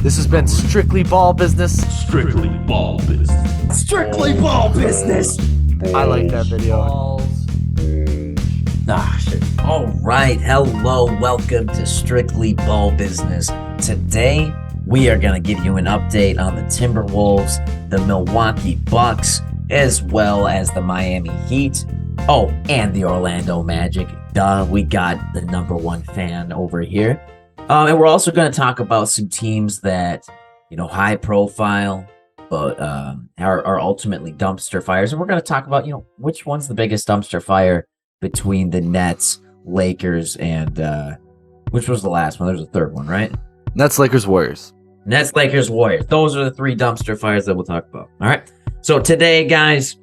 This has been Strictly Ball Business. Strictly ball business. Strictly ball business. I like that video. All right. Hello. Welcome to Strictly Ball Business. Today, we are going to give you an update on the Timberwolves, the Milwaukee Bucks, as well as the Miami Heat. Oh, and the Orlando Magic. Duh, we got the number one fan over here. And we're also going to talk about some teams that, high profile, but are ultimately dumpster fires. And we're going to talk about, which one's the biggest dumpster fire between the Nets, Lakers, and which was the last one? There's a third one, right? Nets, Lakers, Warriors. Nets, Lakers, Warriors. Those are the three dumpster fires that we'll talk about. All right. So today, guys,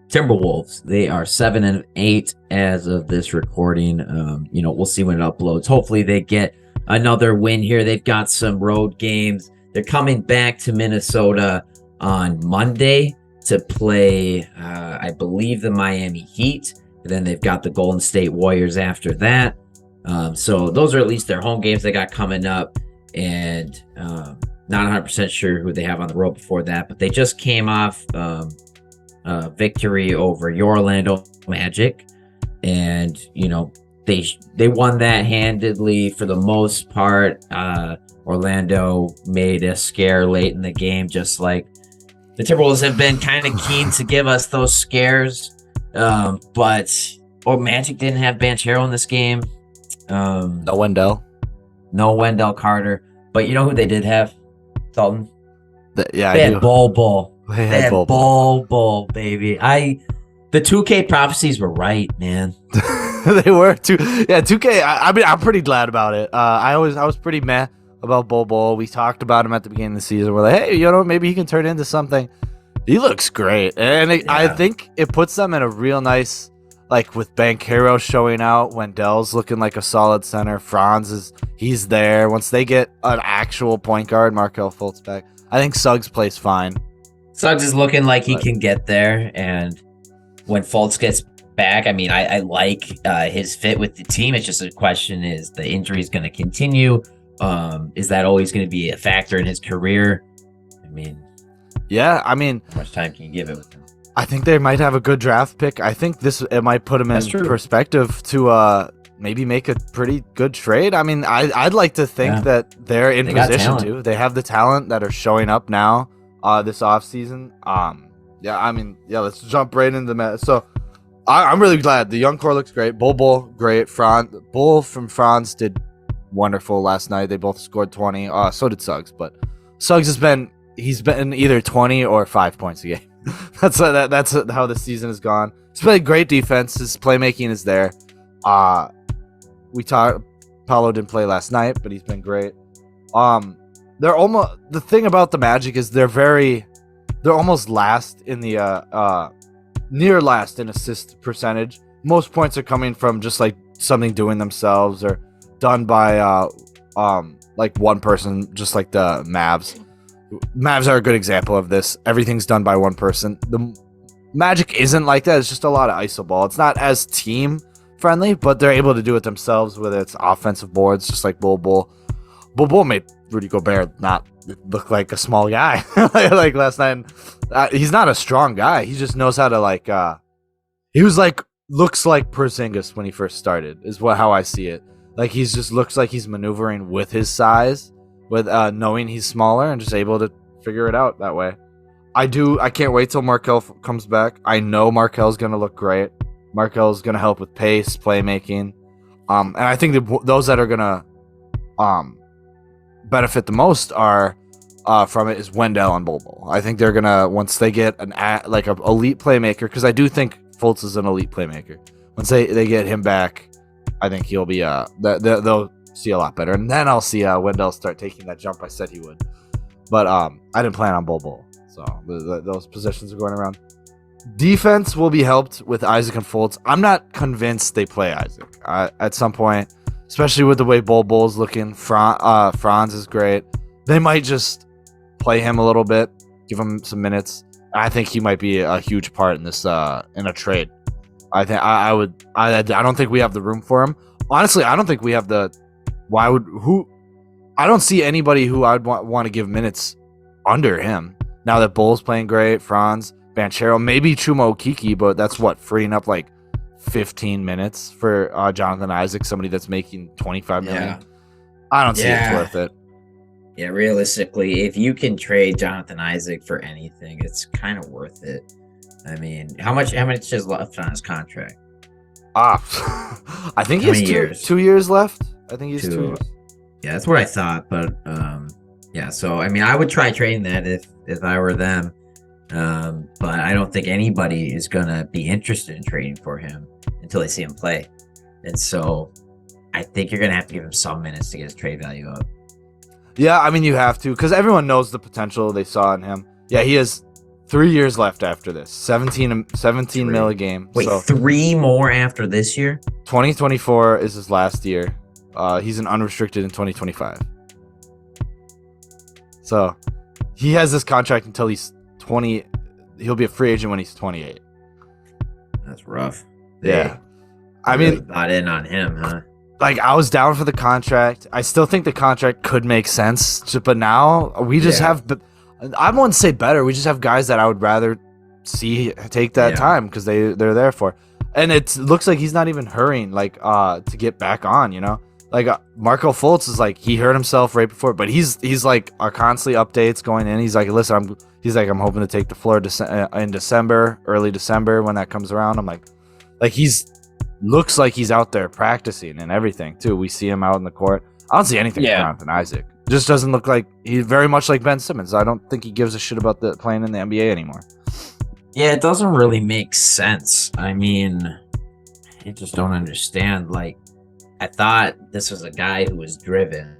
Timberwolves, they are 7-8 as of this recording. We'll see when it uploads. Hopefully they get another win here. They've got some road games. They're coming back to Minnesota on Monday to play, I believe, the Miami Heat. And then they've got the Golden State Warriors after that. So those are at least their home games they got coming up. And not 100% sure who they have on the road before that. But they just came off victory over your Orlando Magic. And, they won that handedly for the most part. Orlando made a scare late in the game, just like the Timberwolves have been kind of keen to give us those scares. But Magic didn't have Banchero in this game. No Wendell. No Wendell Carter. But you know who they did have? Dalton? They had Bol. They They had had Bol, baby. The 2K prophecies were right, man. They were too. Yeah, 2K. I mean, I'm pretty glad about it. I was pretty meh about Bol. We talked about him at the beginning of the season. We're like, hey, maybe he can turn into something. He looks great, and I think it puts them in a real nice, like with Banchero showing out, Wendell's looking like a solid center. He's there. Once they get an actual point guard, Markelle Fultz back, I think Suggs plays fine. Suggs is looking like he can get there, and when Fultz gets back, I mean, I like his fit with the team. It's just a question: is the injury is going to continue? Is that always going to be a factor in his career? I mean, how much time can you give it with him? I think they might have a good draft pick. I think it might put them in perspective to maybe make a pretty good trade. I mean, I'd like to think that they're in position to. They have the talent that are showing up now this offseason. Let's jump right into the match. So I'm really glad. The young core looks great. Bull, great. Bull from Franz did wonderful last night. They both scored 20. So did Suggs, but Suggs he's been either 20 or 5 points a game. That's how the season has gone. He's played great defense. His playmaking is there. Paulo didn't play last night, but he's been great. They're almost, the thing about the Magic is they're almost last in the near last in assist percentage. Most points are coming from just like something doing themselves or done by like one person, just like the Mavs. Mavs are a good example of this. Everything's done by one person. The Magic isn't like that. It's just a lot of iso ball. It's not as team friendly, but they're able to do it themselves with its offensive boards, just like Bull. Bull made Rudy Gobert not look like a small guy like last night. He's not a strong guy. He just knows how to he was looks like Porzingis when he first started is how I see it. Like he just looks like he's maneuvering with his size, with knowing he's smaller and just able to figure it out that way. I can't wait till Markelle comes back. I know Markelle's going to look great. Markelle's going to help with pace, playmaking. And I think those that are going to benefit the most are from it is Wendell and Bol. I think they're going to, once they get an elite playmaker, because I do think Fultz is an elite playmaker. Once they get him back, I think he'll be they'll see a lot better, and then I'll see Wendell start taking that jump I said he would. But I didn't plan on Bol, so those positions are going around. Defense will be helped with Isaac and Fultz. I'm not convinced they play Isaac at some point, especially with the way Bul's looking. Franz is great. They might just play him a little bit, give him some minutes. I think he might be a huge part in this in a trade. I think I don't think we have the room for him. Honestly, I don't think we have the. I don't see anybody who I'd want to give minutes under him. Now that Bull's playing great, Franz, Banchero, maybe Chuma Okeke, but that's freeing up like 15 minutes for Jonathan Isaac, somebody that's making $25 million. Yeah. I don't see it's worth it. Yeah, realistically, if you can trade Jonathan Isaac for anything, it's kind of worth it. I mean, how much is left on his contract? I think he's 2 years left. I think he's 2 years. Yeah, that's what I thought. But yeah. So I mean, I would try trading that if I were them. But I don't think anybody is gonna be interested in trading for him until they see him play. And so I think you're gonna have to give him some minutes to get his trade value up. Yeah, I mean you have to, because everyone knows the potential they saw in him. Yeah, he has 3 years left after this. 17 mil a game. Wait, so 3 more after this year? 2024 is his last year. He's an unrestricted in 2025. So he has this contract until he's 20. He'll be a free agent when he's 28. That's rough. Yeah. I really mean, got in on him, huh? Like, I was down for the contract. I still think the contract could make sense, but now we just have, I wouldn't say better. We just have guys that I would rather see take that time because they're there for. And it looks like he's not even hurrying, like, to get back on, you know? Like, Marco Fultz is like, he hurt himself right before, but he's like, our constantly updates going in. He's like, listen, I'm hoping to take the floor in December, early December when that comes around. I'm like looks like he's out there practicing and everything too. We see him out in the court. I don't see anything from Jonathan Isaac. Just doesn't look like he's very much like Ben Simmons. I don't think he gives a shit about playing in the NBA anymore. Yeah, it doesn't really make sense. I mean, I just don't understand. Like, I thought this was a guy who was driven,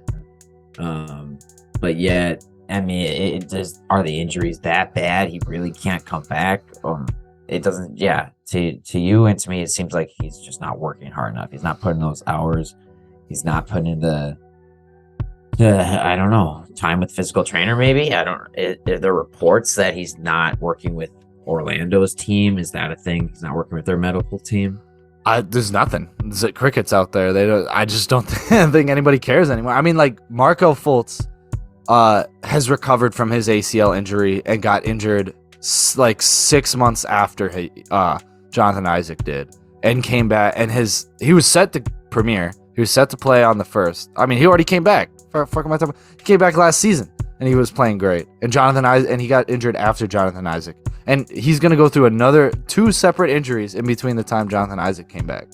but yet, I mean, are the injuries that bad? He really can't come back. It doesn't. Yeah, to you and to me, it seems like he's just not working hard enough. He's not putting those hours. He's not putting in the I don't know, time with physical trainer. Maybe are there reports that he's not working with Orlando's team? Is that a thing? He's not working with their medical team. There's nothing. There's crickets out there. I just don't think anybody cares anymore. I mean, like, Marco Fultz has recovered from his ACL injury and got injured like 6 months after Jonathan Isaac did, and came back, and he was set to premiere. He was set to play on the first. I mean, he already came back. He came back last season, and he was playing great. And he got injured after Jonathan Isaac, and he's gonna go through another 2 separate injuries in between the time Jonathan Isaac came back.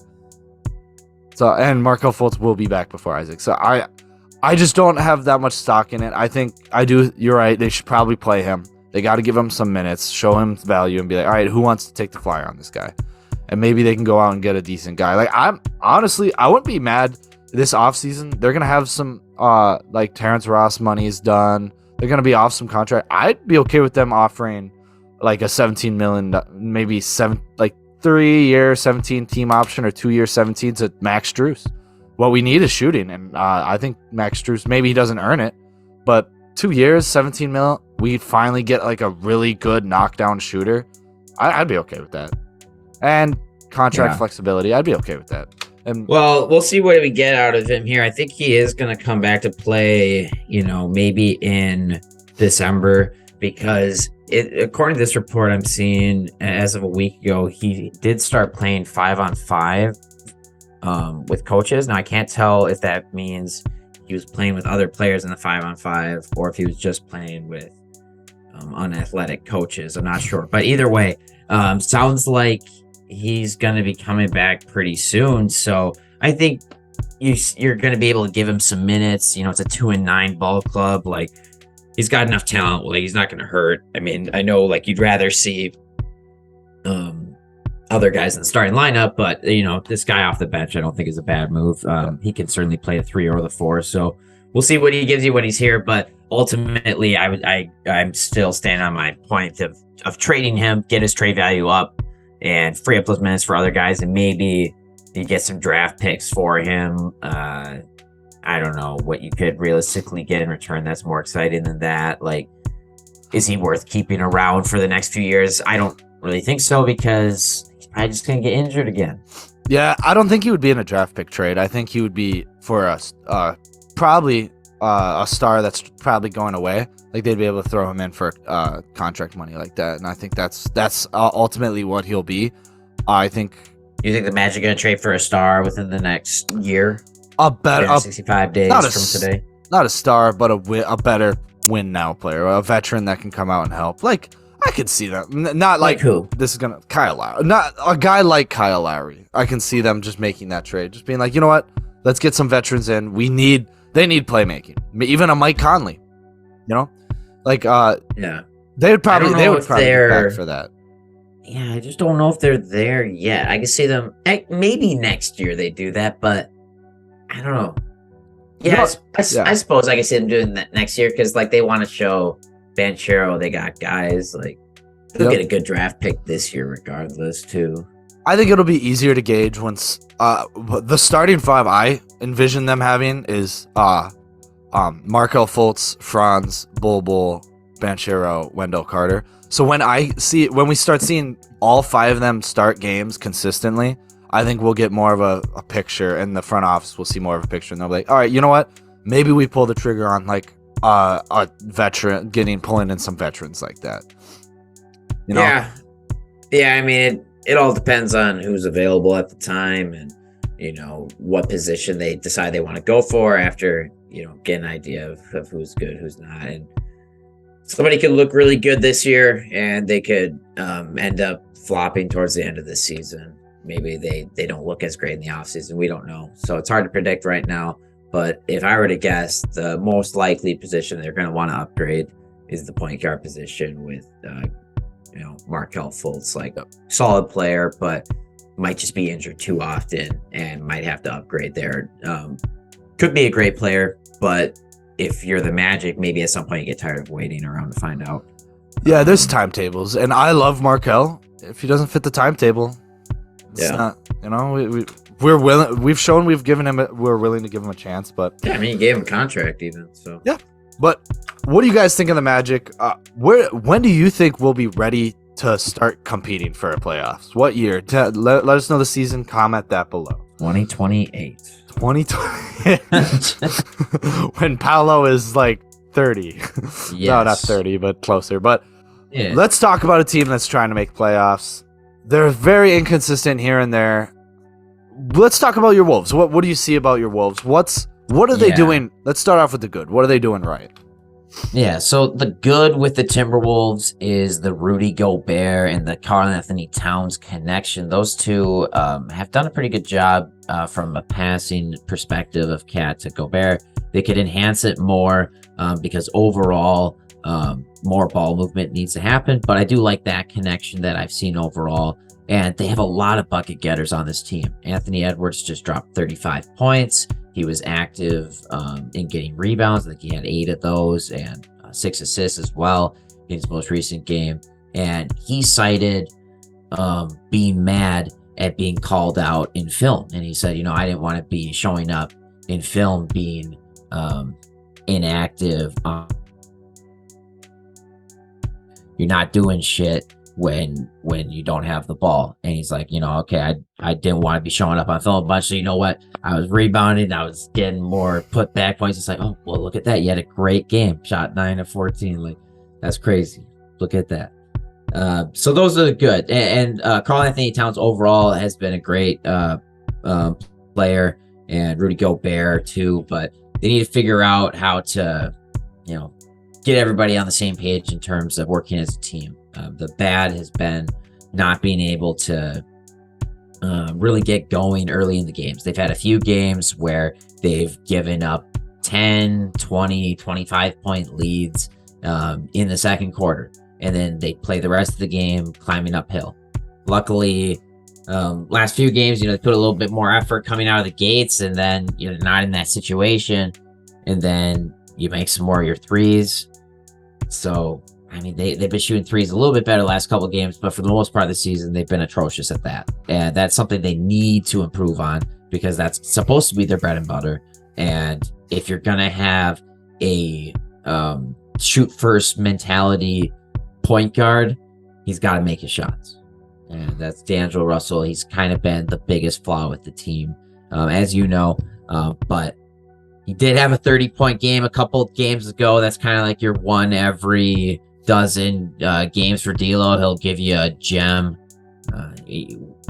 So, and Marco Fultz will be back before Isaac. So I just don't have that much stock in it. I think you're right. They should probably play him. They got to give him some minutes, show him value, and be like, all right, who wants to take the flyer on this guy? And maybe they can go out and get a decent guy. Like, I wouldn't be mad this offseason. They're going to have some, like, Terrence Ross money is done. They're going to be off some contract. I'd be okay with them offering, like, a $17 million, maybe 3-year 17 team option or 2-year 17 to Max Strus. What we need is shooting. And I think Max Strus, maybe he doesn't earn it, but 2 years, 17 mil, we'd finally get like a really good knockdown shooter. I'd be okay with that. And contract flexibility, I'd be okay with that. And well, we'll see what we get out of him here. I think he is going to come back to play, maybe in December, because according to this report I'm seeing as of a week ago, he did start playing 5-on-5 with coaches. Now, I can't tell if that means he was playing with other players in the 5-on-5 or if he was just playing with unathletic coaches. I'm not sure. But either way, sounds like he's going to be coming back pretty soon. So I think you're going to be able to give him some minutes. It's a 2-9 ball club. Like, he's got enough talent. Like, he's not going to hurt. I mean, I know, like, you'd rather see other guys in the starting lineup, but this guy off the bench I don't think is a bad move. He can certainly play the 3 or the 4, so we'll see what he gives you when he's here. But ultimately, I'm still standing on my point of trading him, get his trade value up, and free up those minutes for other guys, and maybe you get some draft picks for him. I don't know what you could realistically get in return that's more exciting than that. Like, is he worth keeping around for the next few years? I don't really think so, because I just gonna get injured again. Yeah, I don't think he would be in a draft pick trade. I think he would be for us, probably a star that's probably going away, like they'd be able to throw him in for contract money like that, and I think that's ultimately what he'll be. I think. You think the Magic gonna trade for a star within the next year? A better 65 days not from today. Not a star, but a better win now player, a veteran that can come out and help. Like I could see that. Not like who? This is gonna Kyle Lowry. Not a guy like Kyle Lowry. I can see them just making that trade, just being like, you know what? Let's get some veterans in. They need playmaking. Even a Mike Conley. You know, like yeah. They would probably get back for that. Yeah, I just don't know if they're there yet. I can see them maybe next year they do that, but I don't know. Yeah, I suppose I can see them doing that next year because like they want to show Banchero they got guys like they'll get a good draft pick this year regardless too. I think it'll be easier to gauge once the starting five I envision them having is Markel Fultz, Franz, Bol, Banchero, Wendell Carter. So when we start seeing all five of them start games consistently, I think we'll get more of a picture, and the front office will see more of a picture, and they'll be like, all right, you know what? Maybe we pull the trigger on like a veteran, pulling in some veterans like that. You know? Yeah. I mean, it all depends on who's available at the time, and you know what position they decide they want to go for after get an idea of who's good, who's not, and. Somebody could look really good this year, and they could end up flopping towards the end of the season. Maybe they don't look as great in the offseason. We don't know. So it's hard to predict right now. But if I were to guess, the most likely position they're going to want to upgrade is the point guard position with, Markel Fultz, like a solid player, but might just be injured too often and might have to upgrade there. Could be a great player, but if you're the Magic, maybe at some point you get tired of waiting around to find out. Yeah, there's timetables, and I love Markel. If he doesn't fit the timetable, it's not. We're willing. We've shown we're willing to give him a chance. But yeah, I mean, you gave him a contract even. So yeah. But what do you guys think of the Magic? When do you think we'll be ready to start competing for a playoffs? What year? Let us know the season. Comment that below. 2028. 2020 when Paolo is like 30. Yes. No, not 30, but closer. But let's talk about a team that's trying to make playoffs. They're very inconsistent here and there. Let's talk about your Wolves. What do you see about your Wolves? What are they doing? Let's start off with the good. What are they doing right? Yeah, so the good with the Timberwolves is the Rudy Gobert and the Karl-Anthony Towns connection. Those two have done a pretty good job from a passing perspective of Cat to Gobert. They could enhance it more because overall more ball movement needs to happen. But I do like that connection that I've seen overall. And they have a lot of bucket getters on this team. Anthony Edwards just dropped 35 points. He was active in getting rebounds. I think he had 8 of those and 6 assists as well in his most recent game. And he cited being mad at being called out in film. And he said, I didn't want to be showing up in film being inactive. You're not doing shit when you don't have the ball. And he's like, okay, I didn't want to be showing up on film a bunch. So you know what? I was rebounding. I was getting more put back points. It's like, oh, well, look at that. You had a great game. Shot 9 of 14. Like, that's crazy. Look at that. So those are good. And Karl-Anthony Towns overall has been a great player, and Rudy Gobert too, but they need to figure out how to, get everybody on the same page in terms of working as a team. The bad has been not being able to really get going early in the games. They've had a few games where they've given up 10, 20, 25 point leads in the second quarter. And then they play the rest of the game climbing uphill. Luckily, last few games, they put a little bit more effort coming out of the gates, and then you're not in that situation. And then you make some more of your threes. So, I mean, they've been shooting threes a little bit better the last couple of games, but for the most part of the season, they've been atrocious at that. And that's something they need to improve on because that's supposed to be their bread and butter. And if you're going to have a shoot first mentality point guard, he's got to make his shots. And that's D'Angelo Russell. He's kind of been the biggest flaw with the team, as you know. But He did have a 30-point game a couple of games ago. That's kind of like your one every dozen games for D'Lo. He'll give you a gem.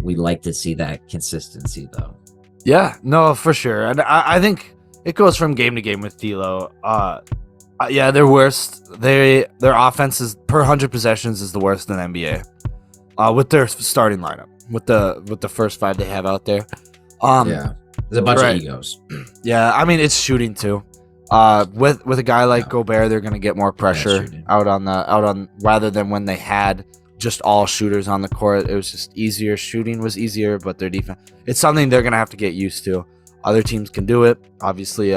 We like to see that consistency, though. Yeah, no, for sure. And I think it goes from game to game with D'Lo. Yeah, they're worst. Their offense is per 100 possessions is the worst in the NBA. With their starting lineup, with the first 5 they have out there. Yeah, there's a bunch of egos. Yeah, I mean it's shooting too. With a guy like Gobert, they're gonna get more pressure out on rather than when they had just all shooters on the court. It was just easier. Shooting was easier, but their defense, it's something they're gonna have to get used to. Other teams can do it. Obviously,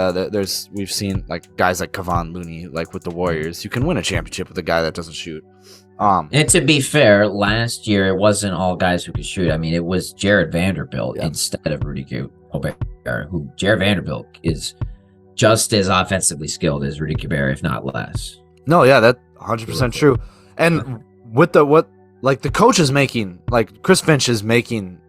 we've seen like guys like Kevon Looney, like with the Warriors. You can win a championship with a guy that doesn't shoot. And to be fair, last year it wasn't all guys who could shoot. I mean, it was Jared Vanderbilt instead of Rudy Gobert, who Jared Vanderbilt is just as offensively skilled as Rudy Gobert, if not less. No, yeah, that's 100% true. And with the coach is making, like Chris Finch is making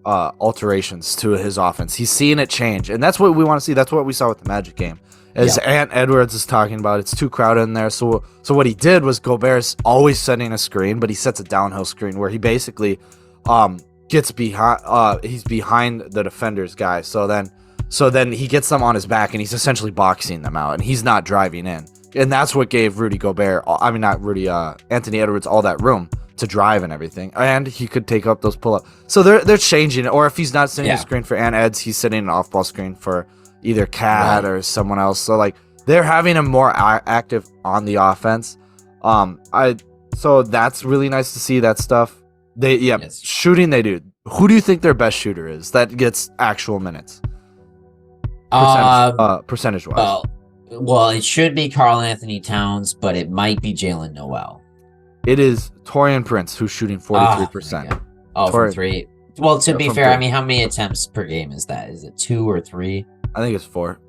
alterations to his offense. He's seeing it change, and that's what we want to see. That's what we saw with the Magic game. As Ant Edwards is talking about, it's too crowded in there. So what he did was Gobert's always setting a screen, but he sets a downhill screen where he basically gets behind. He's behind the defender's guy. So then he gets them on his back, and he's essentially boxing them out, and he's not driving in. And that's what gave Anthony Edwards all that room to drive and everything, and he could take up those pull-ups. So they're changing it, or if he's not setting a screen for Ant Eds, he's setting an off-ball screen for either Cat or someone else. So like they're having him more active on the offense. So that's really nice to see that stuff. Shooting they do. Who do you think their best shooter is that gets actual minutes? Percentage wise. Well, it should be Karl Anthony Towns, but it might be Jalen Noel. It is Taurean Prince, who's shooting 43%. From 3. Well, to be fair, I mean, how many attempts per game is that? Is it 2 or 3? I think it's 4.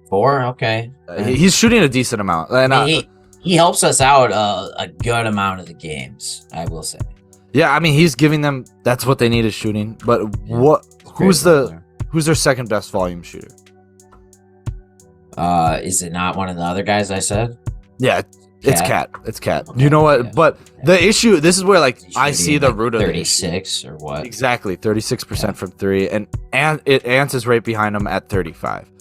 4? Okay. He's shooting a decent amount. And he helps us out a good amount of the games, I will say. Yeah, I mean, he's giving them. That's what they need is shooting. But who's their second best volume shooter? Is it not one of the other guys I said? Yeah, it's Cat. It's Cat. Okay, you know what? Yeah. But the issue, this is where like I see the root of 36 or what? Exactly, 36% from 3, and Ant is right behind him at 35.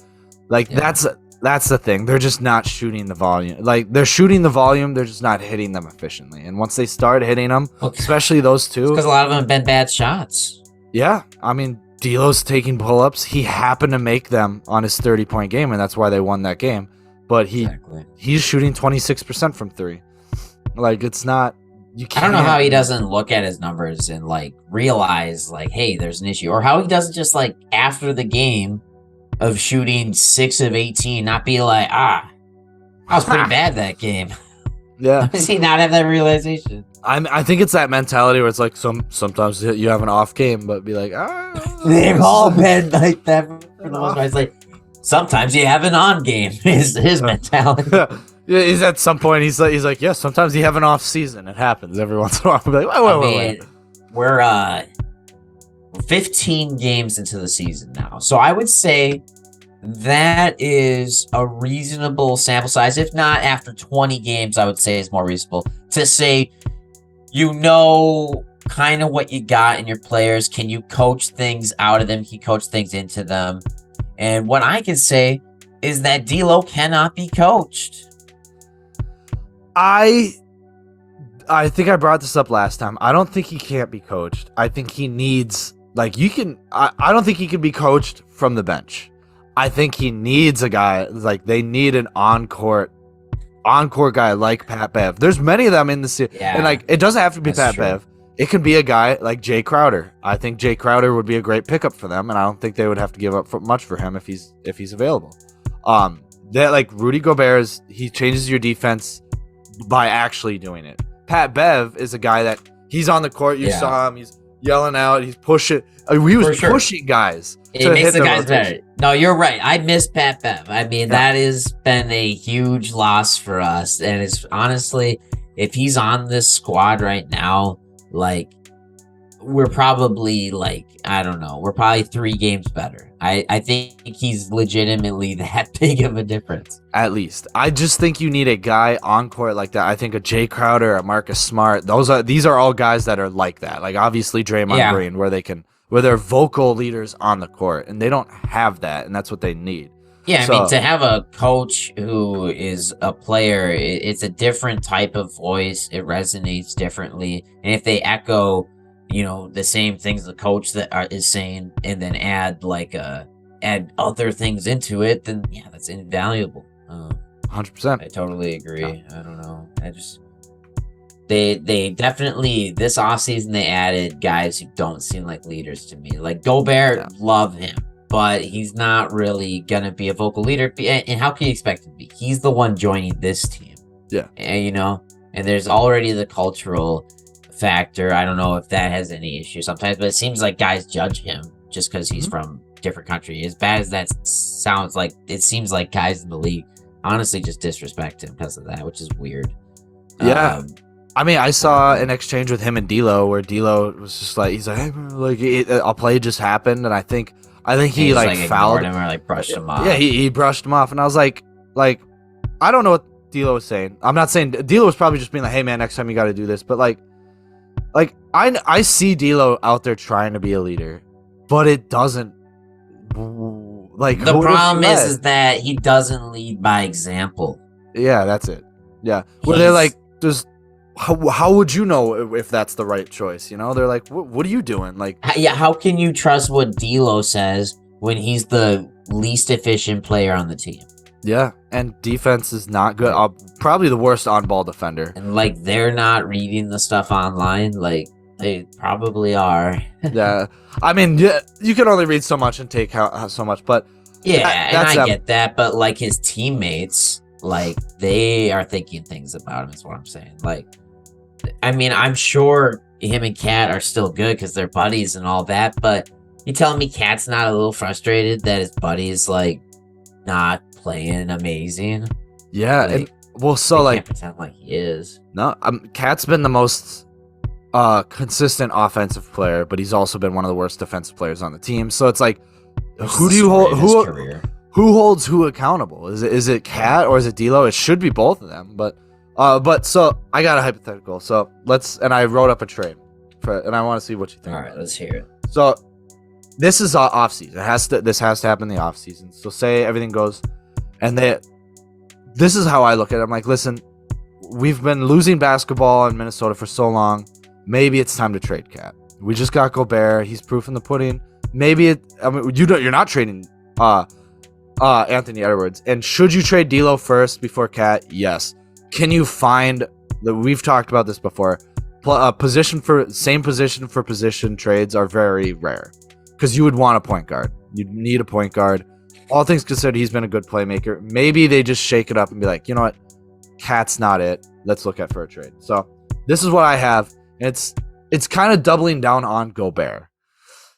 Like that's the thing. They're just not shooting the volume. Like they're shooting the volume, they're just not hitting them efficiently. And once they start hitting them, especially those two, because a lot of them have been bad shots. Yeah, I mean, D'Lo's taking pull-ups. He happened to make them on his 30-point game, and that's why they won that game. But he's shooting 26% from 3. Like it's not. I don't know how he doesn't look at his numbers and like realize like, hey, there's an issue, or how he doesn't just like after the game of shooting 6 of 18, not be like, I was pretty bad that game. Yeah. Does he not have that realization? I think it's that mentality where it's like sometimes you have an off game, but be like, they've all been like that for the most part. It's like sometimes you have an on game. His mentality. Yeah, he's at some point he's like, yeah, sometimes you have an off season. It happens every once in a while. I'll be like, wait. We're 15 games into the season now, so I would say that is a reasonable sample size. If not, after 20 games, I would say is more reasonable to say, you know, kind of what you got in your players. Can you coach things out of them? Can you coach things into them? And what I can say is that D'Lo cannot be coached. I think I brought this up last time. I don't think he can't be coached. I think he needs, like, I don't think he can be coached from the bench. I think he needs a guy, like, they need an on-court guy like Pat Bev. There's many of them in the city. Yeah, and, like, it doesn't have to be Pat Bev. It can be a guy like Jay Crowder. I think Jay Crowder would be a great pickup for them, and I don't think they would have to give up much for him if he's available. That, like, Rudy Gobert he changes your defense by actually doing it. Pat Bev is a guy that he's on the court. You saw him. He's yelling out. He's pushing. He was pushing guys. It makes the guys better. No, you're right. I miss Pat Bev. I mean, that has been a huge loss for us. And it's honestly, if he's on this squad right now, like, we're probably like, I don't know, we're probably 3 games better. I think he's legitimately that big of a difference. At least. I just think you need a guy on court like that. I think a Jay Crowder, a Marcus Smart, these are all guys that are like that. Like obviously Draymond Green, where they're vocal leaders on the court, and they don't have that, and that's what they need. Yeah, I mean, to have a coach who is a player, it's a different type of voice. It resonates differently. And if they echo, the same things the coach is saying, and then add other things into it, then yeah, that's invaluable. 100%. I totally agree. Yeah. I don't know. They definitely, this offseason, they added guys who don't seem like leaders to me. Like Gobert, love him. But he's not really going to be a vocal leader. And how can you expect him to be? He's the one joining this team. Yeah. And, and there's already the cultural factor. I don't know if that has any issue sometimes, but it seems like guys judge him just because he's from a different country. As bad as that sounds, like it seems like guys in the league honestly just disrespect him because of that, which is weird. Yeah. I mean, I saw an exchange with him and D'Lo where D'Lo was just like, he's like, hey, man, like a play just happened, and I think he like fouled him or brushed him off. Yeah, he brushed him off, and I was like, I don't know what D'Lo was saying. I'm not saying D'Lo was probably just being like, hey man, next time you got to do this, but like I see D'Lo out there trying to be a leader, but it doesn't. Like the problem is that he doesn't lead by example. Yeah, that's it. Yeah, where they're like, just. How would you know if that's the right choice? They're like, what are you doing? Like, yeah, how can you trust what D'Lo says when he's the least efficient player on the team? Yeah, and defense is not good. Probably the worst on-ball defender. And they're not reading the stuff online. Like they probably are. Yeah, I mean, yeah, you can only read so much and take so much, but yeah, and I get that. But his teammates, they are thinking things about him. Is what I'm saying. I mean, I'm sure him and Cat are still good because they're buddies and all that, but you telling me Cat's not a little frustrated that his buddy's not playing amazing? Yeah, can't pretend like he is. No, Cat's been the most consistent offensive player, but he's also been one of the worst defensive players on the team. So it's like, who do you hold? Who holds who accountable? Is it Cat or is it D'Lo? It should be both of them, but so I got a hypothetical. So and I wrote up a trade and I want to see what you think. All right, let's hear it. So this is off season. This has to happen in the off season. So say everything goes, and this is how I look at it. I'm like, listen, we've been losing basketball in Minnesota for so long. Maybe it's time to trade Cat. We just got Gobert. He's proof in the pudding. Maybe you're not trading Anthony Edwards. And should you trade D'Lo first before Cat? Yes. Can you find we've talked about this before. Position for position trades are very rare because you would want a point guard. You'd need a point guard. All things considered, he's been a good playmaker. Maybe they just shake it up and be like, you know what? Cat's not it. Let's look at for a trade. So this is what I have. It's kind of doubling down on Gobert.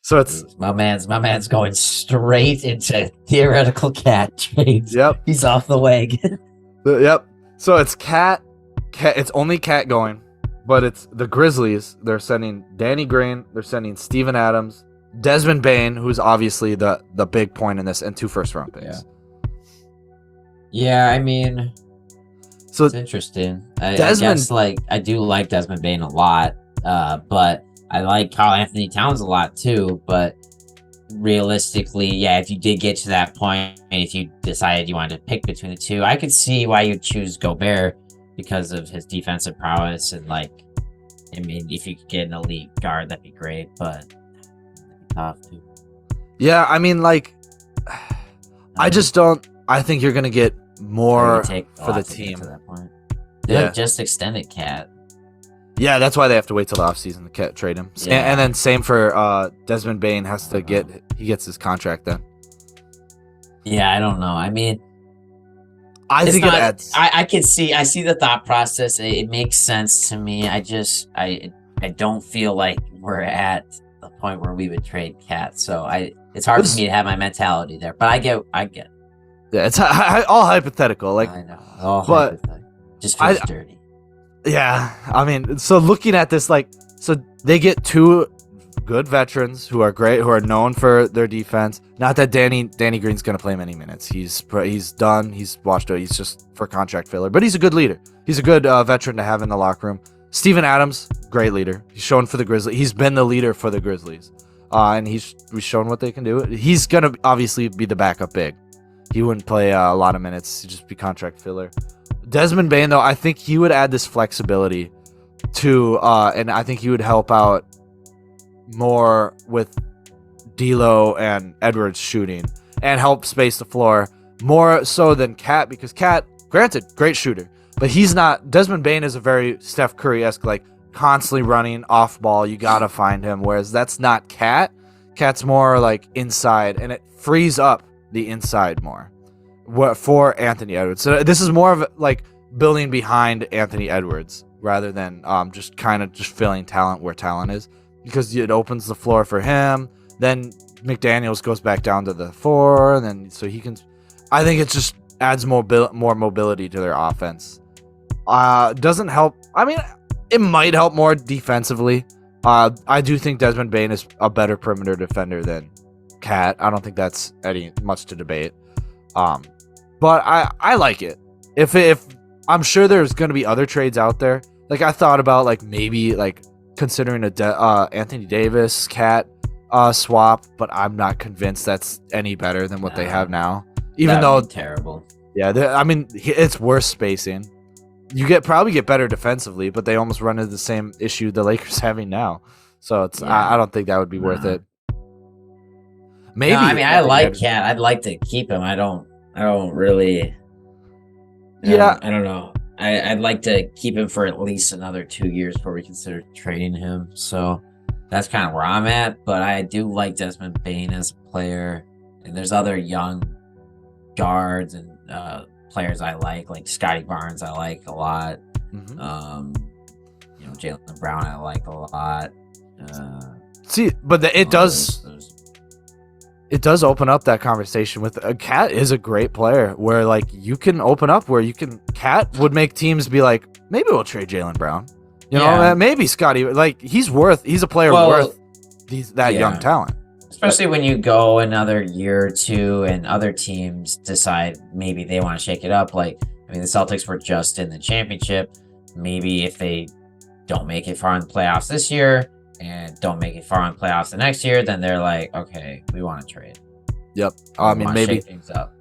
So it's my man's going straight into theoretical Cat trades. Yep. He's off the wagon. Yep. So it's Cat. It's only Cat going, but it's the Grizzlies. They're sending Danny Green. They're sending Steven Adams, Desmond Bane, who's obviously the big point in this, and 2 first-round picks. Yeah, I mean, so it's interesting. I guess I do like Desmond Bane a lot, but I like Karl Anthony Towns a lot too. But realistically, yeah, if you did get to that point, and if you decided you wanted to pick between the two, I could see why you'd choose Gobert because of his defensive prowess and I mean, if you could get an elite guard, that'd be great. But tough too. Yeah, I mean, I just don't. I think you're gonna get more for the team. To that point. They just extended Cat. Yeah, that's why they have to wait till the offseason to trade him. Yeah. And then same for Desmond Bane has to he gets his contract then. Yeah, I don't know. I mean, I think it adds. I see the thought process. It makes sense to me. I don't feel like we're at the point where we would trade Cat. So it's hard for me to have my mentality there. But I get it. Yeah, it's all hypothetical. I know. All hypothetical. Just feels dirty. Yeah, I mean, so looking at this, so they get 2 good veterans who are great, who are known for their defense. Not that Danny Green's going to play many minutes. He's done. He's washed out. He's just for contract filler. But he's a good leader. He's a good veteran to have in the locker room. Steven Adams, great leader. He's shown for the Grizzlies. He's been the leader for the Grizzlies. And he's shown what they can do. He's going to obviously be the backup big. He wouldn't play a lot of minutes. He'd just be contract filler. Desmond Bane, though, I think he would add this flexibility to, and I think he would help out more with D'Lo and Edwards shooting and help space the floor more so than Cat, because Cat, granted, great shooter, but he's not. Desmond Bane is a very Steph Curry-esque, like constantly running off ball. You gotta find him, whereas that's not Cat. Cat's more like inside, and it frees up the inside more for Anthony Edwards. So this is more of like building behind Anthony Edwards rather than just kind of just filling talent where talent is, because it opens the floor for him. Then McDaniels goes back down to the 4, and then so he can. I think it just adds more mobility to their offense. Doesn't help. I mean, it might help more defensively. I do think Desmond Bane is a better perimeter defender than Cat. I don't think that's any much to debate. But I like it. If I'm sure there's going to be other trades out there. Like I thought about like maybe like considering a Anthony Davis Cat swap, but I'm not convinced that's any better than what they have now. Even though terrible. Yeah, I mean it's worse spacing. You probably get better defensively, but they almost run into the same issue the Lakers having now. So it's I don't think that would be worth it. Maybe. No, I mean, I like Cat. I'd like to keep him. I don't really. Yeah. I don't know. I'd like to keep him for at least another 2 years before we consider trading him. So that's kind of where I'm at. But I do like Desmond Bane as a player. And there's other young guards and players I like Scotty Barnes. I like a lot. Mm-hmm. Jaylen Brown. I like a lot. See, but it does. It does open up that conversation with Cat is a great player where like you can open up where you can. Cat would make teams be like, maybe we'll trade Jaylen Brown. You know, maybe Scotty. Like he's a player worth that young talent. Especially when you go another year or two and other teams decide maybe they want to shake it up. Like, I mean, the Celtics were just in the championship. Maybe if they don't make it far in the playoffs this year and don't make it far in playoffs the next year, then they're like, okay, we want to trade. Yep. I mean, maybe shake things up.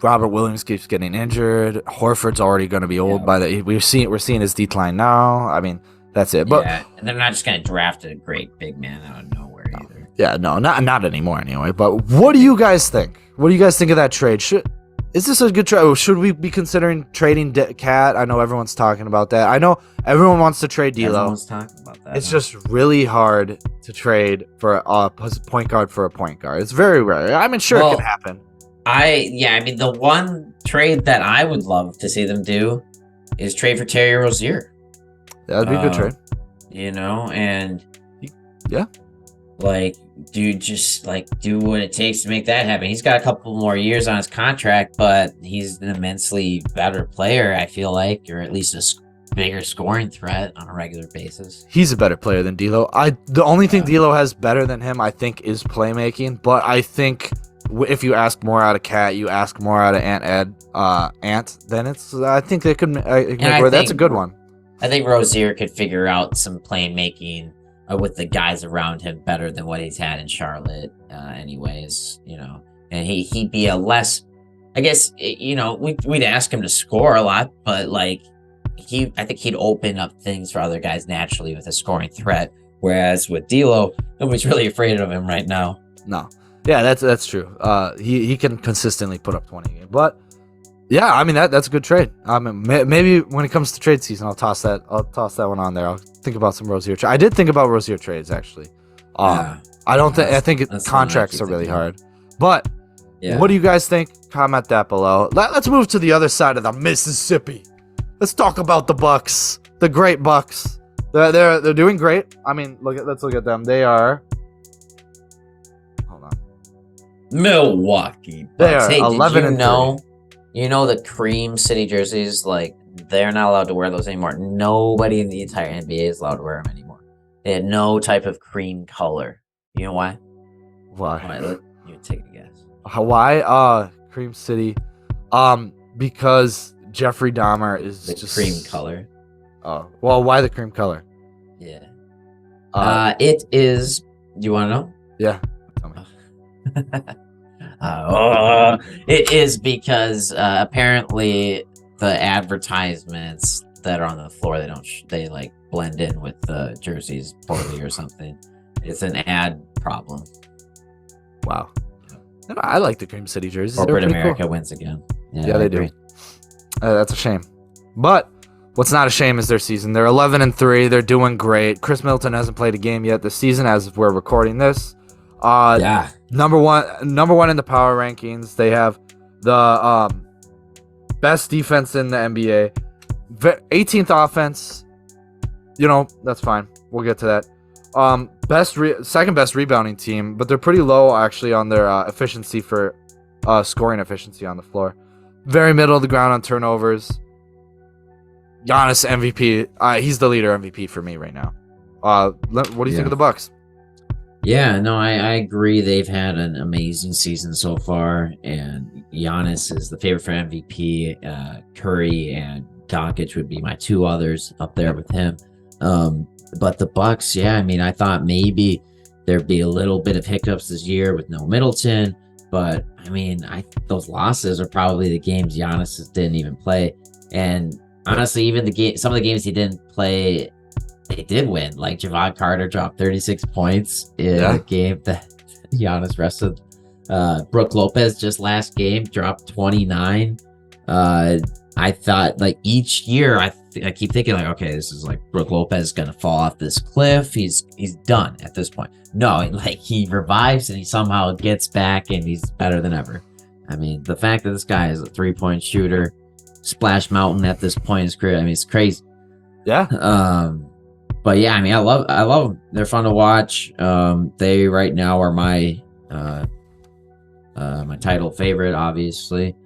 Robert Williams keeps getting injured. Horford's already going to be old by the. We're seeing his decline now. I mean, that's it. But and they're not just going to draft a great big man out of nowhere either. Yeah, no, not anymore anyway. But what do you guys think? What do you guys think of that trade? Is this a good trade? Should we be considering trading Cat? I know everyone's talking about that. I know everyone wants to trade D'Lo. Everyone's talking about that. It's just really hard to trade for a point guard for a point guard. It's very rare. I mean, sure, it can happen. I mean, the one trade that I would love to see them do is trade for Terry Rozier. That'd be a good trade. And yeah, like, do what it takes to make that happen. He's got a couple more years on his contract, but he's an immensely better player, I feel like, or at least a bigger scoring threat on a regular basis. He's a better player than D'Lo. The only thing D'Lo has better than him, I think, is playmaking. But I think if you ask more out of Cat, you ask more out of Ant, then it's. I think they could. That's a good one. I think Rozier could figure out some playmaking with the guys around him better than what he's had in Charlotte, anyways. And he'd be a less. I guess we'd ask him to score a lot, but like I think he'd open up things for other guys naturally with a scoring threat. Whereas with D'Lo, nobody's really afraid of him right now. No. Yeah, that's true. He can consistently put up 20 a game. But yeah, I mean that's a good trade. Maybe when it comes to trade season, I'll toss that one on there. I'll think about some Rozier. I did think about Rozier trades actually. I think contracts are really hard. But what do you guys think? Comment that below. Let's move to the other side of the Mississippi. Let's talk about the Bucks, the great Bucks. They're doing great. I mean, let's look at them. They are. Hold on. Milwaukee Bucks. They are hey, 11 did and you know the Cream City jerseys? Like they're not allowed to wear those anymore. Nobody in the entire NBA is allowed to wear them anymore. They had no type of cream color. You know why? Why? Why? Let you take a guess. Why? Cream City. Because Jeffrey Dahmer is The just cream color. Oh, well, why the cream color? Yeah. It is. Do you want to know? Yeah. Tell me. It is because apparently the advertisements that are on the floor they like blend in with the jerseys poorly or something. It's an ad problem. Wow. No, I like the Cream City jerseys. Corporate America wins again. Yeah, they do. That's a shame. But what's not a shame is their season. They're 11-3. They're doing great. Chris Middleton hasn't played a game yet this season as we're recording this. Number one in the power rankings. They have the best defense in the NBA. 18th offense. That's fine. We'll get to that. Second best rebounding team, but they're pretty low actually on their efficiency for scoring efficiency on the floor. Very middle of the ground on turnovers. Giannis MVP. He's the leader MVP for me right now. What do you think of the Bucks? Yeah, no, I agree. They've had an amazing season so far, and Giannis is the favorite for MVP. Curry and Doncic would be my two others up there with him. But the Bucks, yeah, I mean, I thought maybe there'd be a little bit of hiccups this year with no Middleton, but I mean, those losses are probably the games Giannis didn't even play, and honestly, even some of the games he didn't play, they did win. Like Javon Carter dropped 36 points in a game that Giannis rested. Brook Lopez just last game dropped 29. I thought like each year I keep thinking like, okay, this is like Brook Lopez is gonna fall off this cliff. He's done at this point. No, like he revives and he somehow gets back and he's better than ever. I mean, the fact that this guy is a 3-point shooter, Splash Mountain at this point in his career, I mean, it's crazy. Yeah. But yeah, I mean, I love them. They're fun to watch. They right now are my my title favorite, obviously.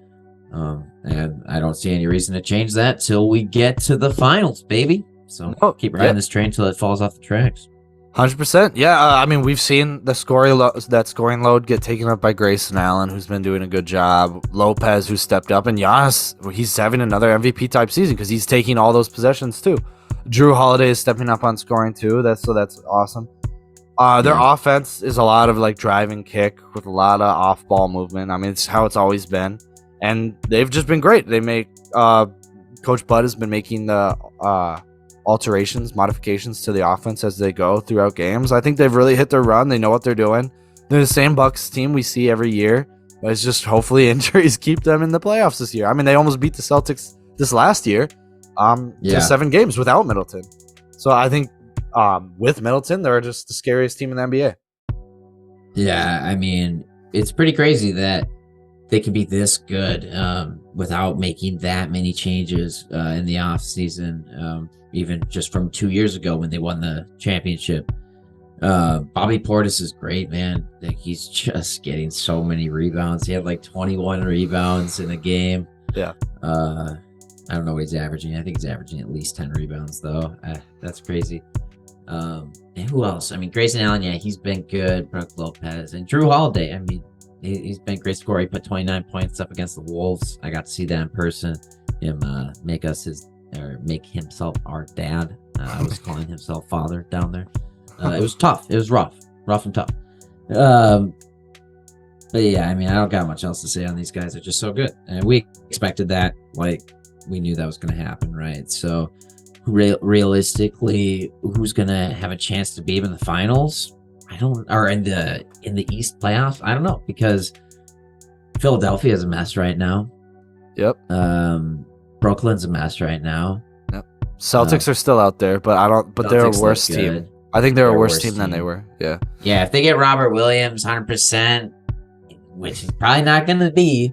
And I don't see any reason to change that till we get to the finals, baby. So keep riding this train till it falls off the tracks. 100%. Yeah, I mean, we've seen the scoring load get taken up by Grayson Allen, who's been doing a good job. Lopez, who stepped up, and Giannis, he's having another MVP type season because he's taking all those possessions too. Drew Holiday is stepping up on scoring too. That's awesome. Their offense is a lot of like drive and kick with a lot of off-ball movement. I mean, it's how it's always been, and they've just been great. They make Coach Bud has been making the modifications to the offense as they go throughout games. I think they've really hit their run. They know what they're doing. They're the same Bucks team we see every year, but it's just hopefully injuries keep them in the playoffs this year. I mean, they almost beat the Celtics this last year. To 7 games without Middleton. So I think with Middleton, they're just the scariest team in the NBA. Yeah, I mean, it's pretty crazy that they can be this good without making that many changes in the offseason, even just from 2 years ago when they won the championship. Bobby Portis is great, man. Like, he's just getting so many rebounds. He had like 21 rebounds in a game. Yeah. I don't know what he's averaging. I think he's averaging at least 10 rebounds, though. That's crazy. And who else? I mean, Grayson Allen, yeah, he's been good. Brook Lopez and Drew Holiday. I mean, he's been a great scorer. He put 29 points up against the Wolves. I got to see that in person. Him make himself our dad. I was calling himself father down there. It was tough. It was rough and tough. But yeah, I mean, I don't got much else to say on these guys. They're just so good, and we expected that. Like, we knew that was going to happen, right? So realistically, who's going to have a chance to be in the finals? Or in the East playoffs? I don't know, because Philadelphia is a mess right now. Yep. Brooklyn's a mess right now. Yep. Celtics are still out there, but they're a worse team. I think they're a worse team than they were. Yeah. Yeah, if they get Robert Williams 100%, which is probably not going to be,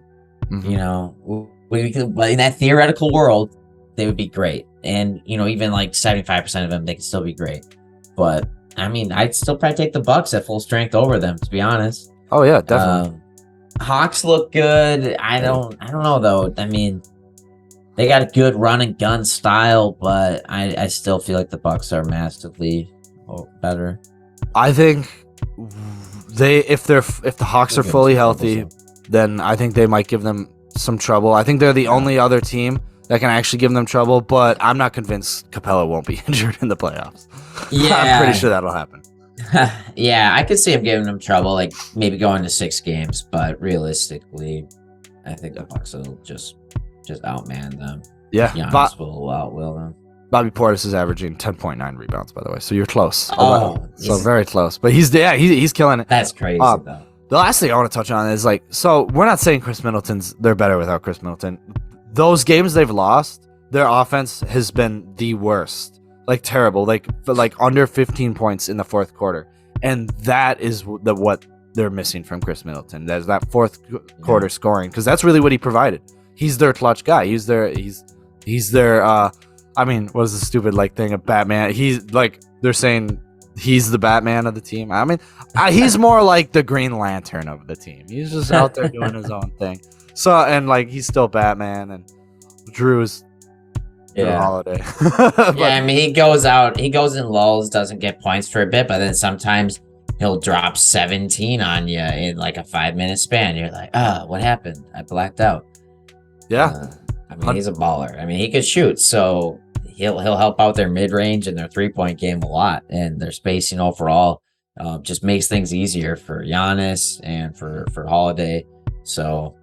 you know, but in that theoretical world, they would be great. And, you know, even like 75% of them, they could still be great. But I mean, I'd still probably take the Bucks at full strength over them, to be honest. Oh yeah, definitely. Hawks look good. I don't know though. I mean, they got a good run and gun style, but I still feel like the Bucks are massively better. I think if the Hawks are fully healthy, then I think they might give them some trouble. I think they're the only other team that can actually give them trouble, but I'm not convinced Capella won't be injured in the playoffs. Yeah, I'm pretty sure that'll happen. Yeah, I could see him giving them trouble, like maybe going to 6 games, but realistically, I think the Bucks will just outman them. Yeah, Giannis will outwill them. Bobby Portis is averaging 10.9 rebounds, by the way, so you're close. Oh, so very close. But he's killing it. That's crazy, though. The last thing I want to touch on is so we're not saying they're better without Chris Middleton. Those games they've lost, their offense has been the worst, terrible, under 15 points in the fourth quarter, and that is what they're missing from Chris Middleton. There's that fourth quarter scoring, because that's really what he provided. He's their clutch guy. He's their. I mean, what is the stupid thing of Batman? He's they're saying he's the Batman of the team. I mean, he's more like the Green Lantern of the team. He's just out there doing his own thing. So and he's still Batman, and Drew's Holiday. I mean, he goes in lulls, doesn't get points for a bit, but then sometimes he'll drop 17 on you in a 5-minute span. You're like, what happened? I blacked out. Yeah. I mean, he's a baller. I mean, he could shoot, so he'll help out their mid-range and their 3-point game a lot, and their spacing overall just makes things easier for Giannis and for Holiday. So,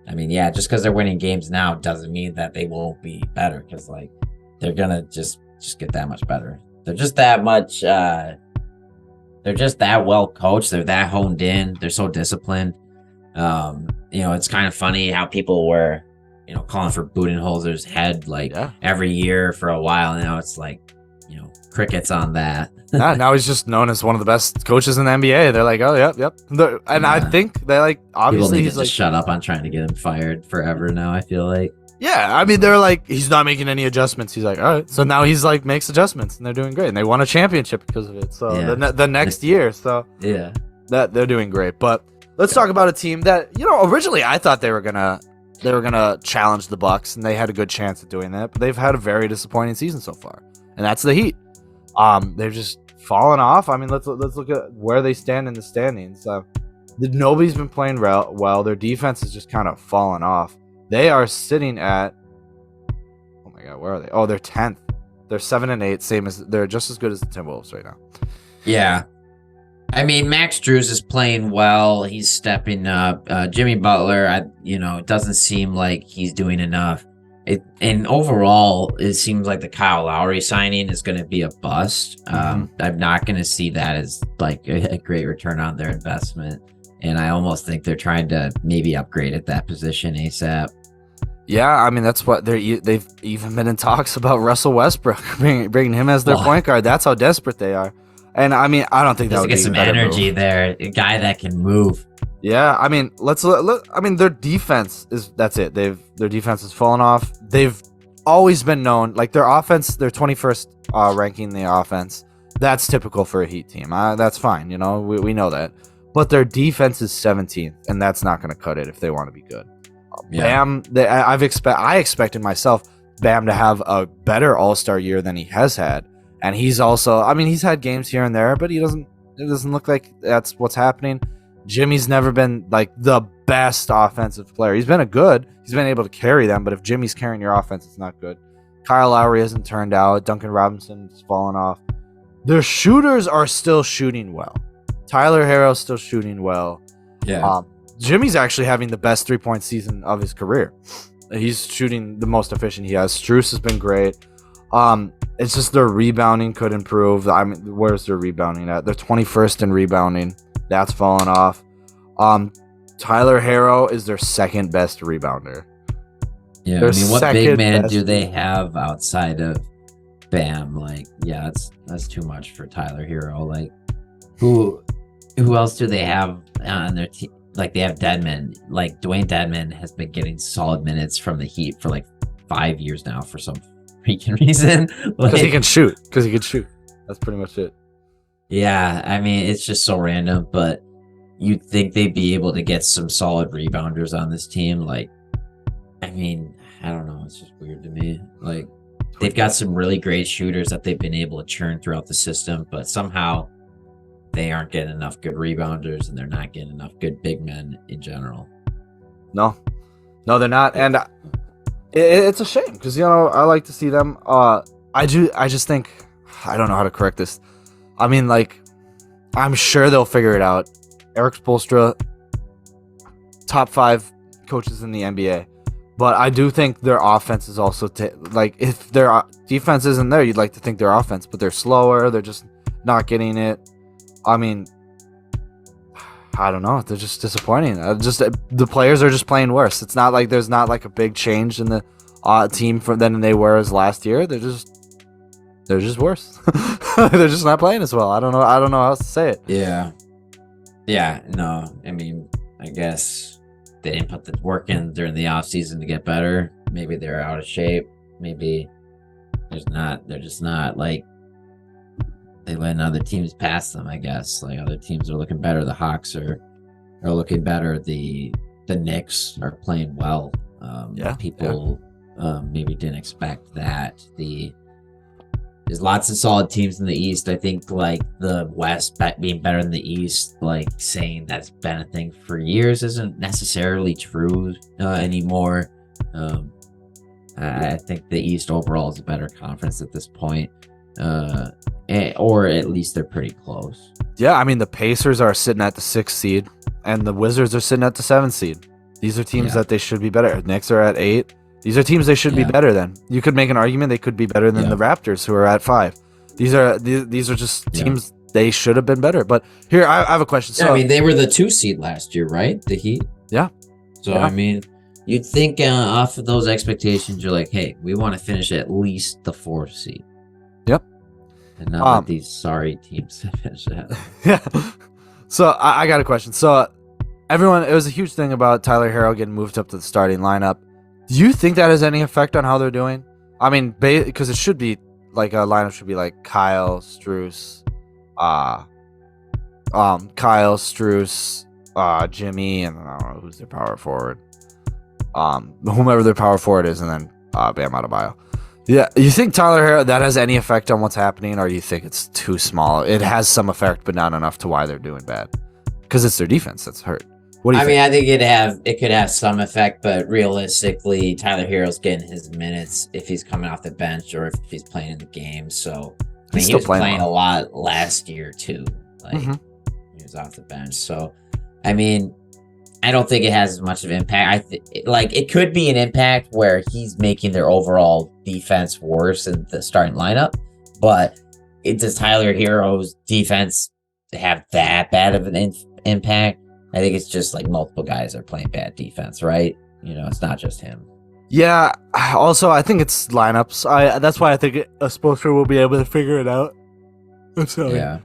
I mean, yeah, just because they're winning games now doesn't mean that they won't be better, because they're gonna just get that much better. They're just that much. They're just that well coached. They're that honed in. They're so disciplined. It's kind of funny how people were calling for Budenholzer's head every year for a while. Now it's crickets on that. Now he's just known as one of the best coaches in the NBA. They're like, oh, yep. I think they obviously he's to shut up on trying to get him fired forever now, I feel like. Yeah, I mean, they're he's not making any adjustments. He's all right. So now he's makes adjustments, and they're doing great. And they won a championship because of it. So the next year, so yeah, that they're doing great. But let's talk about a team that originally I thought they were gonna challenge the Bucks, and they had a good chance at doing that. But they've had a very disappointing season so far, and that's the Heat. They're just fallen off. I mean, let's look at where they stand in the standings. Nobody's been playing well. Their defense has just kind of fallen off. They are sitting at, oh my God, where are they? Oh, they're 10th. They're 7-8, they're just as good as the Timberwolves right now. Yeah. I mean, Max Drews is playing well. He's stepping up. Jimmy Butler, it doesn't seem like he's doing enough. And overall, it seems like the Kyle Lowry signing is going to be a bust. I'm not going to see that as a great return on their investment. And I almost think they're trying to maybe upgrade at that position ASAP. Yeah, I mean, that's what they've even been in talks about Russell Westbrook, bringing him as their point guard. That's how desperate they are. And I mean, I don't think that would get some energy there. A guy that can move. Yeah, I mean, their defense that's it. Their defense has fallen off. They've always been known, their offense, their 21st ranking in the offense. That's typical for a Heat team. That's fine, we know that. But their defense is 17th, and that's not going to cut it if they want to be good. Bam, I expected myself Bam to have a better All-Star year than he has had, and he's also, he's had games here and there, but it doesn't look like that's what's happening. Jimmy's never been the best offensive player. He's been he's been able to carry them, but if Jimmy's carrying your offense, it's not good. Kyle Lowry hasn't turned out. Duncan Robinson's fallen off. Their shooters are still shooting well. Tyler Herro's still shooting well. Yeah. Jimmy's actually having the best 3-point season of his career. He's shooting the most efficient he has. Strus has been great. It's just their rebounding could improve. I mean, where's their rebounding at? They're 21st in rebounding. That's fallen off. Tyler Herro is their second best rebounder. Yeah, what big man do they have outside of Bam? That's too much for Tyler Herro. Who else do they have on their team? They have Dedmon. Dwayne Dedmon has been getting solid minutes from the Heat for 5 years now for some freaking reason. Because he can shoot. That's pretty much it. Yeah, I mean, it's just so random, but you'd think they'd be able to get some solid rebounders on this team. I don't know. It's just weird to me. they've got some really great shooters that they've been able to churn throughout the system, but somehow they aren't getting enough good rebounders and they're not getting enough good big men in general. No, they're not, and it's a shame because I like to see them. I just think I don't know how to correct this. I mean, like, I'm sure they'll figure it out. Eric Spoelstra, top 5 coaches in the NBA, but I do think their offense is also like, if their defense isn't there, you'd like to think their offense, but they're slower. They're just not getting it. I mean, I don't know. They're just disappointing. The players are just playing worse. It's not like there's not like a big change in the team from than they were as last year. They're just worse. They're just not playing as well. I don't know how else to say it. Yeah. No, I mean, I guess they didn't put the work in during the off season to get better. Maybe they're out of shape. Maybe they're just not, like, they letting other teams pass them, I guess. Like, other teams are looking better. The Hawks are looking better. The Knicks are playing well. People maybe didn't expect that. There's lots of solid teams in the East. I think, like, the West being better than the East, like, saying that's been a thing for years isn't necessarily true anymore. I think the East overall is a better conference at this point. Or at least they're pretty close. Yeah, I mean, the Pacers are sitting at the 6th seed, and the Wizards are sitting at the 7th seed. These are teams that they should be better. Knicks are at 8. These are teams they should be better than. You could make an argument they could be better than the Raptors, who are at 5. These are just teams they should have been better. But here, I have a question. So, I mean, they were the 2 seed last year, right? The Heat. Yeah. So I mean, you'd think off of those expectations, you're like, hey, we want to finish at least the 4th seed. Yep. And not let these sorry teams finish that. Yeah. So I got a question. So it was a huge thing about Tyler Herro getting moved up to the starting lineup. Do you think that has any effect on how they're doing? I mean, because it should be like a lineup should be like Kyle Strus, Jimmy, and I don't know who's their power forward. Whomever their power forward is, and then Bam Adebayo. Yeah, you think Tyler Herro, that has any effect on what's happening, or you think it's too small? It has some effect, but not enough to why they're doing bad. Because it's their defense that's hurt. What do you think? I think it could have some effect, but realistically, Tyler Herro's getting his minutes if he's coming off the bench or if he's playing in the game. So I mean, he was playing a lot last year too. Like, he was off the bench. So I mean, I don't think it has as much of an impact. It could be an impact where he's making their overall defense worse in the starting lineup, but does Tyler Herro's defense have that bad of an impact? I think it's just like multiple guys are playing bad defense, right? It's not just him. Yeah. Also, I think it's lineups. That's why I think a Spoelstra will be able to figure it out. I'm sorry. Yeah.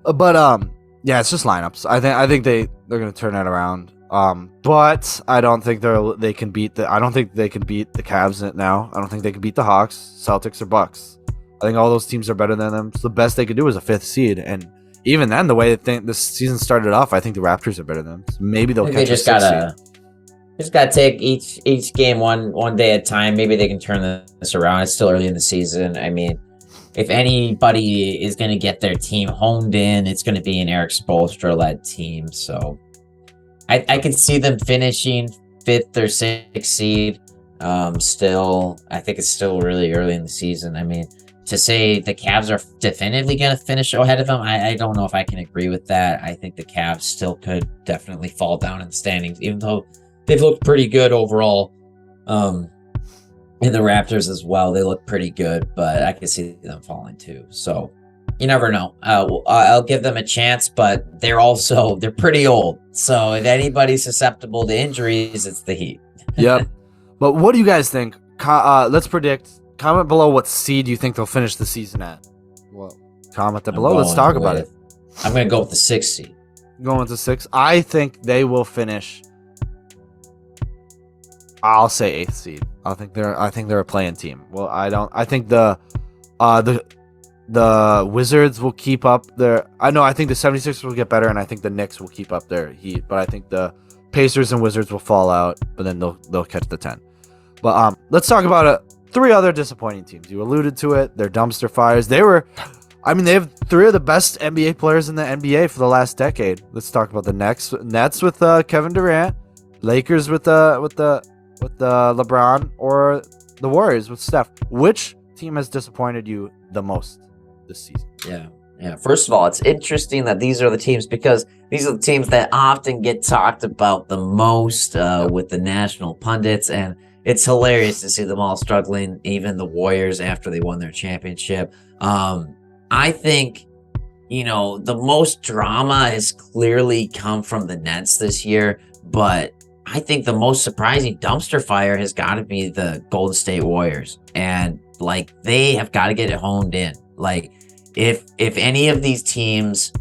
But yeah, it's just lineups. I think they're gonna turn that around. But I don't think they can beat the Cavs now. I don't think they can beat the Hawks, Celtics, or Bucks. I think all those teams are better than them. So the best they could do is a 5th seed, and even then, the way this season started off, I think the Raptors are better than them. So maybe they'll catch a 6th seed. Just gotta take each game one day at a time. Maybe they can turn this around. It's still early in the season. I mean, if anybody is gonna get their team honed in, it's gonna be an Eric Spoelstra-led team. So I could see them finishing 5th or 6th seed. Still, I think it's still really early in the season. I mean, to say the Cavs are definitively going to finish ahead of them, I don't know if I can agree with that. I think the Cavs still could definitely fall down in the standings, even though they've looked pretty good overall. And the Raptors as well, they look pretty good, but I can see them falling too. So you never know. I'll give them a chance, but they're pretty old. So if anybody's susceptible to injuries, it's the Heat. Yep. But what do you guys think? Let's predict. Comment below what seed you think they'll finish the season at. Well, comment that below. Let's talk about it. I'm going to go with the 6th seed. Going to 6. I think they will finish. I'll say 8th seed. I think they're a playing team. Well, I don't. I think the Wizards will keep up their. I think the 76ers will get better, and I think the Knicks will keep up their heat. But I think the Pacers and Wizards will fall out, but then they'll catch the 10. But let's talk about three other disappointing teams. You alluded to it. They're dumpster fires. They have three of the best NBA players in the NBA for the last decade. Let's talk about the Nets with Kevin Durant, Lakers with LeBron, or the Warriors with Steph. Which team has disappointed you the most this season? Yeah. First of all, it's interesting that these are the teams because these are the teams that often get talked about the most with the national pundits, and it's hilarious to see them all struggling, even the Warriors after they won their championship. I think, the most drama has clearly come from the Nets this year, but I think the most surprising dumpster fire has got to be the Golden State Warriors. And, they have got to get it honed in. If any of these teams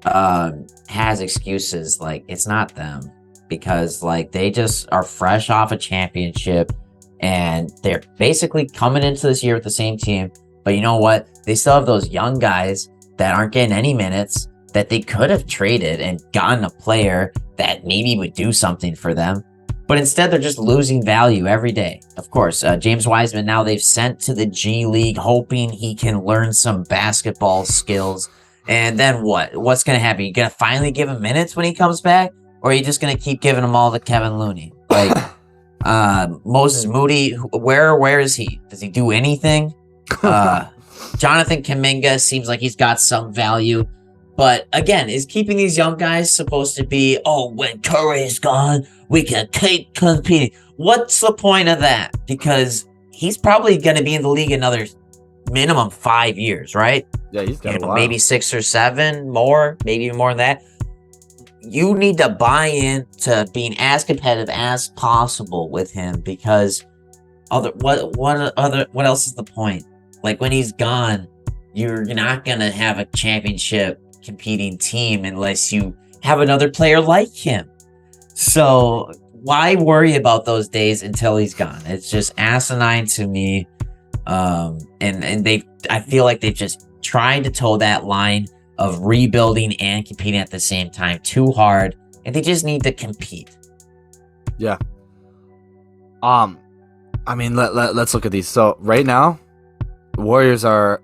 has excuses, it's not them. Because, they just are fresh off a championship, and they're basically coming into this year with the same team. But you know what? They still have those young guys that aren't getting any minutes that they could have traded and gotten a player that maybe would do something for them. But instead, they're just losing value every day. Of course, James Wiseman, now they've sent to the G League, hoping he can learn some basketball skills. And then what? What's going to happen? You going to finally give him minutes when he comes back? Or are you just going to keep giving him all to Kevin Looney? Moses Moody, where is he? Does he do anything? Jonathan Kuminga seems like he's got some value. But again, is keeping these young guys supposed to be, when Curry's gone, we can keep competing? What's the point of that? Because he's probably going to be in the league another minimum 5 years, right? Yeah, he's got a while. Maybe 6 or 7 more, maybe even more than that. You need to buy in to being as competitive as possible with him, because what else is the point? When he's gone, you're not gonna have a championship competing team unless you have another player like him. So why worry about those days until he's gone? It's just asinine to me. I feel like they've just tried to toe that line of rebuilding and competing at the same time too hard, and they just need to compete. Yeah. Let's look at these. So right now, Warriors are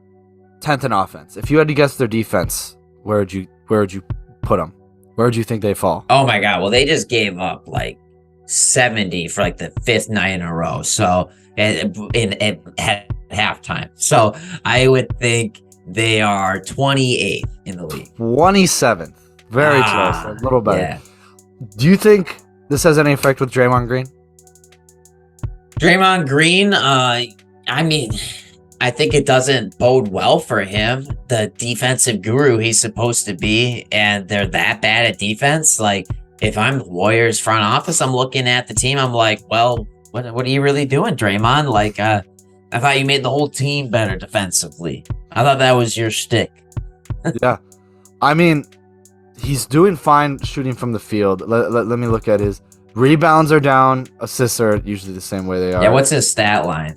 10th in offense. If you had to guess their defense, where would you put them? Where would you think they fall? Oh my God! Well, they just gave up 70 for the 5th night in a row. So at halftime. So I would think they are 28th in the league. 27th. Very close. A little better. Yeah. Do you think this has any effect with Draymond Green? Draymond Green, I think it doesn't bode well for him, the defensive guru he's supposed to be, and they're that bad at defense. If I'm the Warriors front office, I'm looking at the team, I'm like, well, what are you really doing, Draymond? I thought you made the whole team better defensively. I thought that was your shtick. Yeah. He's doing fine shooting from the field. Let me look at his rebounds are down. Assists are usually the same way they are. Yeah, what's his stat line?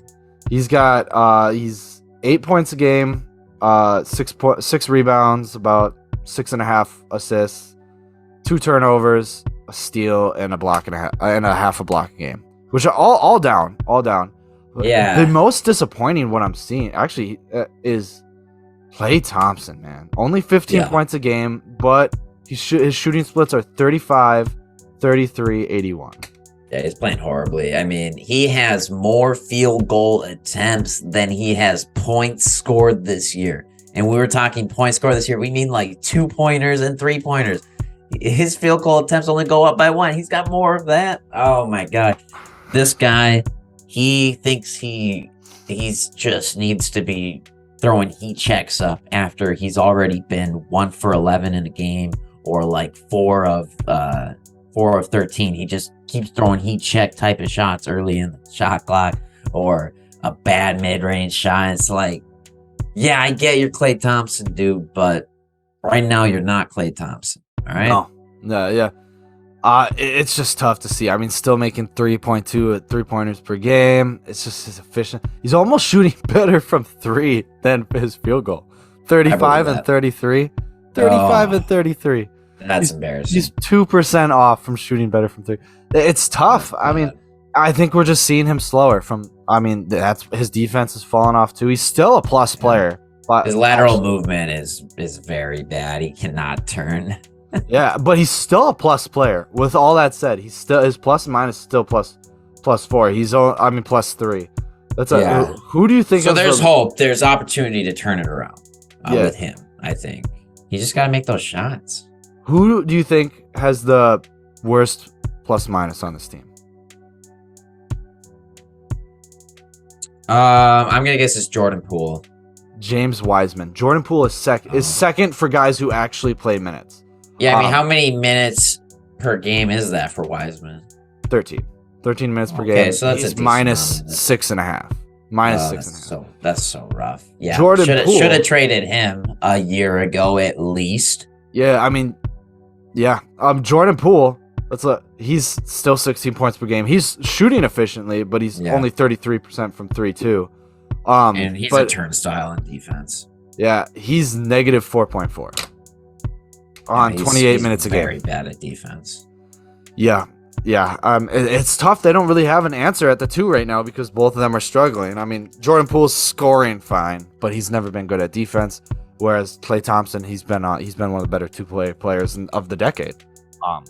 He's got he's 8 points a game, 6 rebounds, about 6.5 assists, 2 turnovers, a steal, and a block and a half a block a game, which are all down. Yeah. The most disappointing what I'm seeing actually is Klay Thompson, man. Only 15 points a game, but his shooting splits are 35, 33, 81. Yeah, he's playing horribly. He has more field goal attempts than he has points scored this year. And we were talking points scored this year. We mean 2-pointers and 3-pointers. His field goal attempts only go up by 1. He's got more of that. Oh my God. This guy, he thinks he's just needs to be throwing heat checks up after he's already been 1 for 11 in a game, or 4 of 13. He just keeps throwing heat check type of shots early in the shot clock, or a bad mid-range shot. It's yeah, I get you're Klay Thompson, dude, but right now you're not Klay Thompson. All right? No, yeah. It's just tough to see. Still making 3.2 3-pointers per game. It's just as efficient. He's almost shooting better from 3 than his field goal. 35 and 33. 35 and 33. That's embarrassing. He's 2% off from shooting better from 3. It's tough. I think we're just seeing him slower. That's his defense has fallen off too. He's still a plus player, but His lateral movement is very bad. He cannot turn. yeah, but he's still a plus player. With all that said, he's still his plus and minus still plus 4. Plus 3. Who do you think? So there's hope. There's opportunity to turn it around with him. I think he just got to make those shots. Who do you think has the worst plus minus on this team? I'm gonna guess it's Jordan Poole. James Wiseman. Jordan Poole is second for guys who actually play minutes. Yeah, I mean, how many minutes per game is that for Wiseman? 13 minutes per game. Okay, so that's He's minus 6.5. Minus 6.5. That's so rough. Yeah, Jordan Poole should have traded him a year ago at least. Yeah, I mean, yeah. Jordan Poole. He's still 16 points per game. He's shooting efficiently, but he's only 33% from 3 too. And he's a turnstile in defense. Yeah, he's negative 4.4 on 28 minutes a game. Very bad at defense. Yeah. It's tough. They don't really have an answer at the 2 right now because both of them are struggling. I mean, Jordan Poole's scoring fine, but he's never been good at defense. Whereas Klay Thompson, he's been one of the better 2-player players of the decade.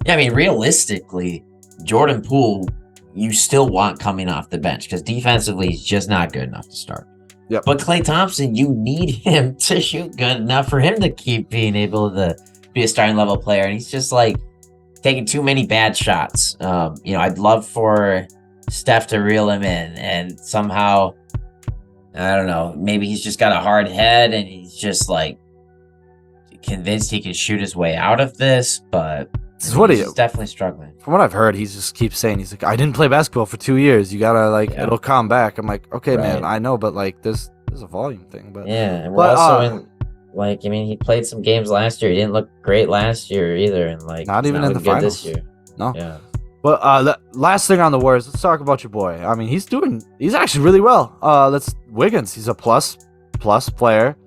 Yeah, I mean, realistically, Jordan Poole, you still want coming off the bench because defensively, he's just not good enough to start. Yep. But Klay Thompson, you need him to shoot good enough for him to keep being able to be a starting level player. And he's just like taking too many bad shots. I'd love for Steph to reel him in, and somehow, I don't know, maybe he's just got a hard head and he's just like convinced he can shoot his way out of this, but he's definitely struggling. From what I've heard, he just keeps saying, he's like, I didn't play basketball for 2 years. You gotta it'll calm back. I'm like, okay, man, I know, but like there's a volume thing. But yeah, and we're also he played some games last year. He didn't look great last year either, and not even in the finals this year. No. Yeah. But last thing on the Warriors, let's talk about your boy. I mean, he's actually really well. Wiggins. He's a plus player.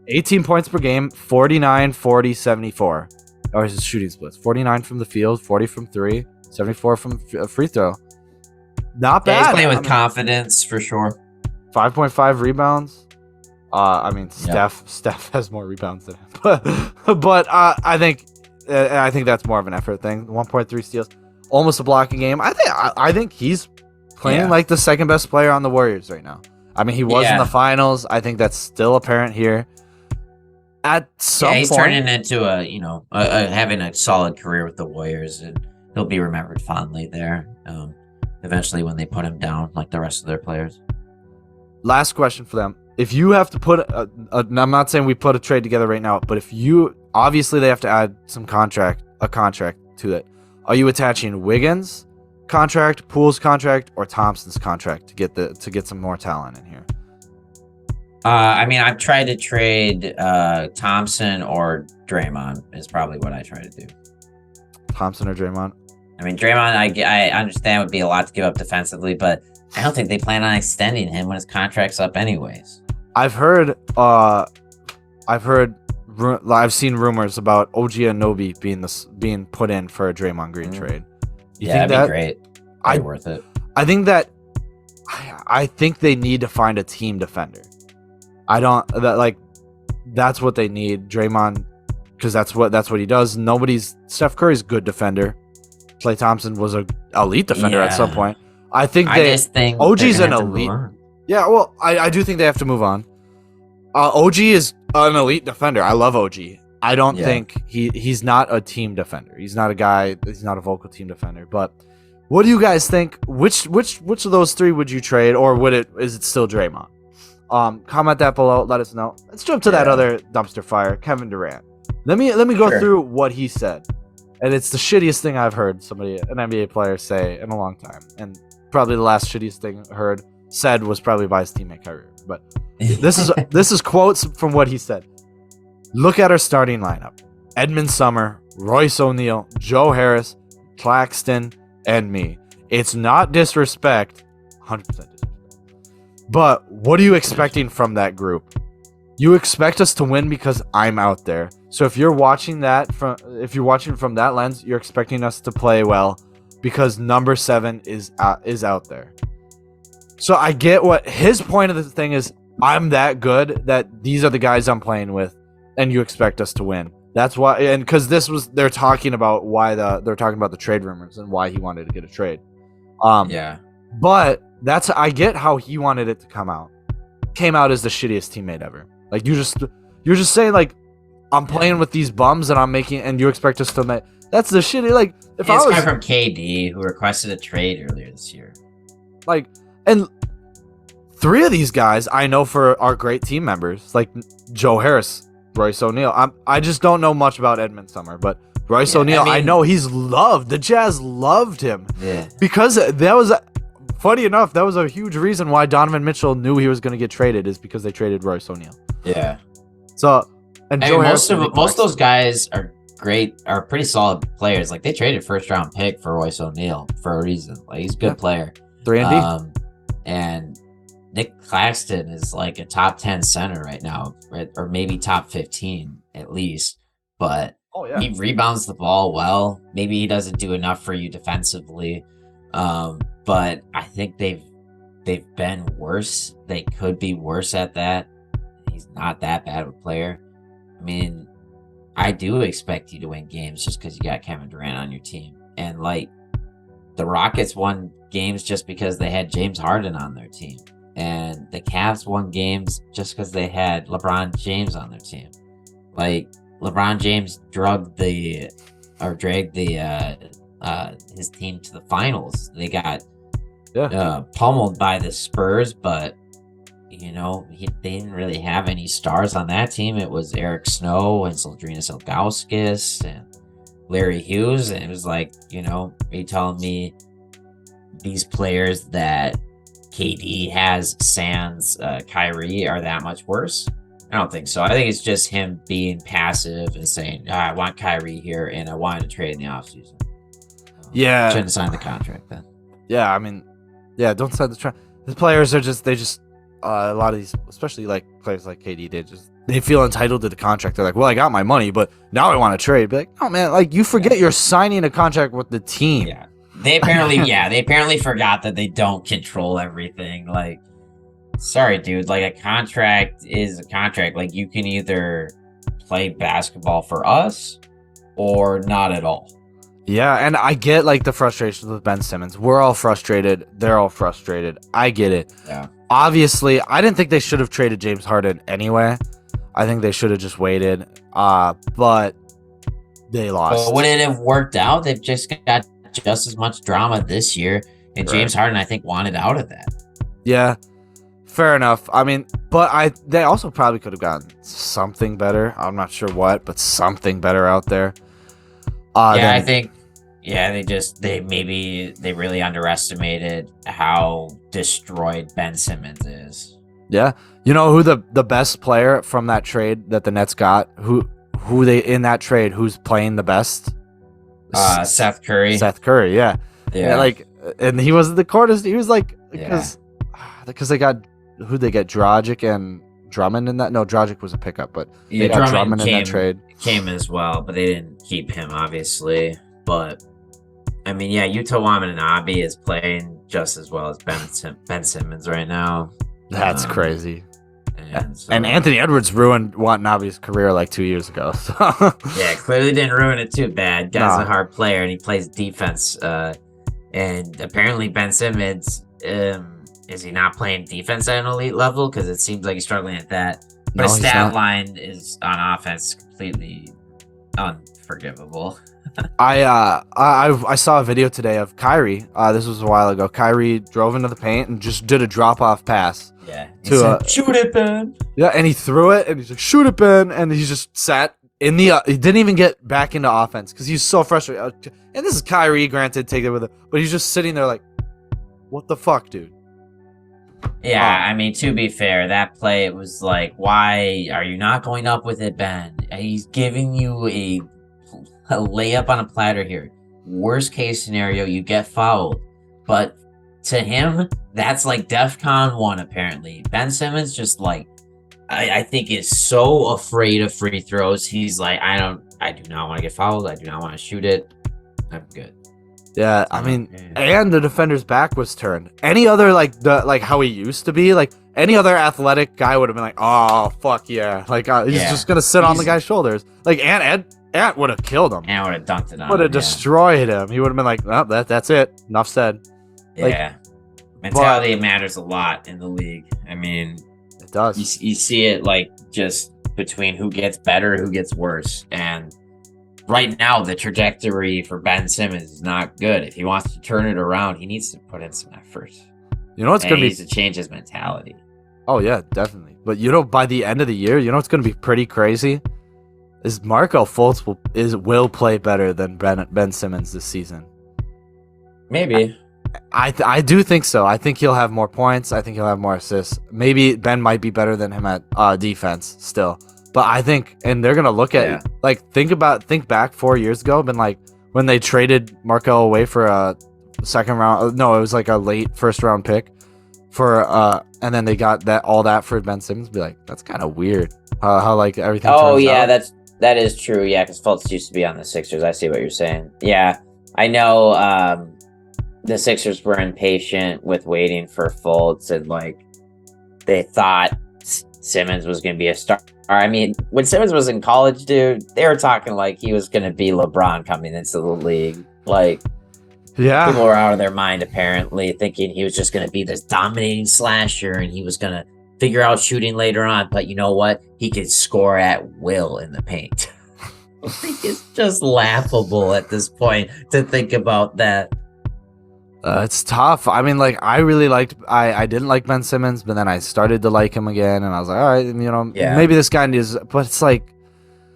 18 points per game, 49, 40, 74. Or his shooting splits. 49 from the field, 40 from 3, 74 from free throw. Not bad. He's playing with confidence for sure. 5.5 rebounds. Steph has more rebounds than him. but I think that's more of an effort thing. 1.3 steals, almost a block a game. I think he's playing like the second best player on the Warriors right now. I mean, he was in the finals. I think that's still apparent here. At some he's point, turning into having a solid career with the Warriors, and he'll be remembered fondly there. Eventually, when they put him down, like the rest of their players. Last question for them: if you have to put, I'm not saying we put a trade together right now, but if you obviously they have to add a contract to it. Are you attaching Wiggins' contract, Poole's contract, or Thompson's contract to get some more talent in here? I've tried to trade Thompson or Draymond is probably what I try to do. Thompson or Draymond? I mean, Draymond, I understand would be a lot to give up defensively, but I don't think they plan on extending him when his contract's up anyways. I've seen rumors about OG Anunoby being put in for a Draymond Green trade. That'd be great. Probably worth it. I think they need to find a team defender. That's what they need, Draymond, because that's what he does. Steph Curry's a good defender. Klay Thompson was an elite defender at some point. I think OG's an elite. Yeah, well, I do think they have to move on. OG is an elite defender. I love OG. I don't think he's not a team defender. He's not a vocal team defender. But what do you guys think? Which of those three would you trade, or is it still Draymond? Comment that below. Let us know. Let's jump to that other dumpster fire, Kevin Durant. Let me go through what he said, and it's the shittiest thing I've heard an NBA player say in a long time, and probably the last shittiest thing said was probably by his teammate Kyrie. But this is quotes from what he said. Look at our starting lineup: Edmund Summer, Royce O'Neal, Joe Harris, Claxton, and me. It's not disrespect, 100% disrespect. But what are you expecting from that group? You expect us to win because I'm out there. So if you're watching from that lens, you're expecting us to play well. because number 7 is out there. So I get what his point of the thing is. I'm that good that these are the guys I'm playing with, and you expect us to win. That's why, and because they're talking about the trade rumors and why he wanted to get a trade. But I get how he wanted it to come out. Came out as the shittiest teammate ever. Like you're just saying like I'm playing with these bums and I'm making, and you expect us to make. That's the shitty. Like if I was guy from KD who requested a trade earlier this year. Like, and 3 of these guys I know are great team members, like Joe Harris, Royce O'Neal. I just don't know much about Edmund Summer, but Royce O'Neal, I know he's loved. The Jazz loved him. Yeah. Because that was, funny enough, that was a huge reason why Donovan Mitchell knew he was going to get traded, is because they traded Royce O'Neal. Yeah. So, and Joe Harris, most of those guys are great, are pretty solid players. Like they traded first-round pick for Royce O'Neal for a reason. Like he's a good player. 3-and-D. And Nick Claxton is like a top 10 center right now, right? Or maybe top 15 at least. But he rebounds the ball well. Maybe he doesn't do enough for you defensively. But I think they've been worse. They could be worse at that. He's not that bad of a player. I mean, I do expect you to win games just because you got Kevin Durant on your team. And like the Rockets won games just because they had James Harden on their team. And the Cavs won games just because they had LeBron James on their team. Like LeBron James dragged his team to the finals. They got pummeled by the Spurs, but they didn't really have any stars on that team. It was Eric Snow and Zydrunas Ilgauskas and Larry Hughes, and it was like, are you telling me these players that KD has sans Kyrie are that much worse? I don't think so. I think it's just him being passive and saying, I want Kyrie here and I wanted to trade in the offseason. Shouldn't have signed the contract then. Yeah, I mean, don't sign the contract. The players are just, a lot of these, especially like players like KD, they feel entitled to the contract. They're like, well, I got my money, but now I want to trade. Be like, oh man, like you forget you're signing a contract with the team. Yeah. They apparently forgot that they don't control everything. Like, sorry, dude. Like, a contract is a contract. Like, you can either play basketball for us or not at all. Yeah, and I get like the frustrations with Ben Simmons. We're all frustrated. They're all frustrated. I get it. Yeah. Obviously, I didn't think they should have traded James Harden anyway. I think they should have just waited. But they lost. But would it have worked out? They've just got just as much drama this year, and James Harden, I think, wanted out of that. Yeah, fair enough. I mean, but they also probably could have gotten something better. I'm not sure what, but something better out there. I think they really underestimated how destroyed Ben Simmons is. Yeah, you know who the best player from that trade that the Nets got? Who they in that trade? Who's playing the best? Seth Curry. Seth Curry, yeah. And he wasn't the courtest. He was like because they got they get Dragic and Drummond in that. No, Dragic was a pickup, but they got Drummond in that trade. Came as well, but they didn't keep him obviously. But I mean, Yuta Watanabe is playing just as well as Ben Simmons right now. That's crazy. And Anthony Edwards ruined Watanabe's career like 2 years ago. So. Yeah, clearly didn't ruin it too bad. Guy's a hard player, and he plays defense. And apparently Ben Simmons, is he not playing defense at an elite level? Because it seems like he's struggling at that. But his stat line is on offense completely unforgivable. I saw a video today of Kyrie. This was a while ago. Kyrie drove into the paint and just did a drop-off pass. Yeah. Shoot it, Ben. Yeah, and he threw it, and he's like, shoot it, Ben. And he just sat in the... he didn't even get back into offense because he's so frustrated. And this is Kyrie, granted, take it with it. But he's just sitting there like, what the fuck, dude? Yeah, I mean, to be fair, that play, it was like, why are you not going up with it, Ben? He's giving you a layup on a platter here. Worst case scenario, you get fouled. But to him, that's like DEFCON 1, apparently. Ben Simmons just like, I think is so afraid of free throws. He's like, I do not want to get fouled. I do not want to shoot it. I'm good. Yeah, I mean, and the defender's back was turned. Any other like how he used to be, like any other athletic guy would have been like, oh fuck yeah, like he's just gonna sit on the guy's shoulders. Like Ant would have killed him. Ant would have dunked it on him. Would have destroyed him. He would have been like, oh, that's it. Enough said. Yeah, mentality matters a lot in the league. I mean, it does. You see it like just between who gets better, who gets worse, and right now the trajectory for Ben Simmons is not good. If he wants to turn it around, he needs to put in some effort. You know what's gonna be? He needs to change his mentality. Oh yeah, definitely. But by the end of the year, you know what's gonna be pretty crazy? Is Markelle Fultz will play better than Ben Simmons this season. Maybe. I do think so. I think he'll have more points. I think he'll have more assists. Maybe Ben might be better than him at defense still. But I think, and they're gonna look at think back 4 years ago, been like when they traded Markelle away for a second round. No, it was like a late first round pick for and then they got all that for Ben Simmons. Be like, that's kind of weird. How like everything. Oh turns yeah, out. that is true. Yeah, because Fultz used to be on the Sixers. I see what you're saying. Yeah, I know. The Sixers were impatient with waiting for Fultz, and like they thought Simmons was going to be a star. I mean, when Simmons was in college, dude, they were talking like he was going to be LeBron coming into the league. Like, yeah, people were out of their mind apparently, thinking he was just going to be this dominating slasher, and he was going to figure out shooting later on. But you know what? He could score at will in the paint. I think it's just laughable at this point to think about that. It's tough. I mean, like I didn't like Ben Simmons, but then I started to like him again, and I was like, all right, maybe this guy needs. But it's like,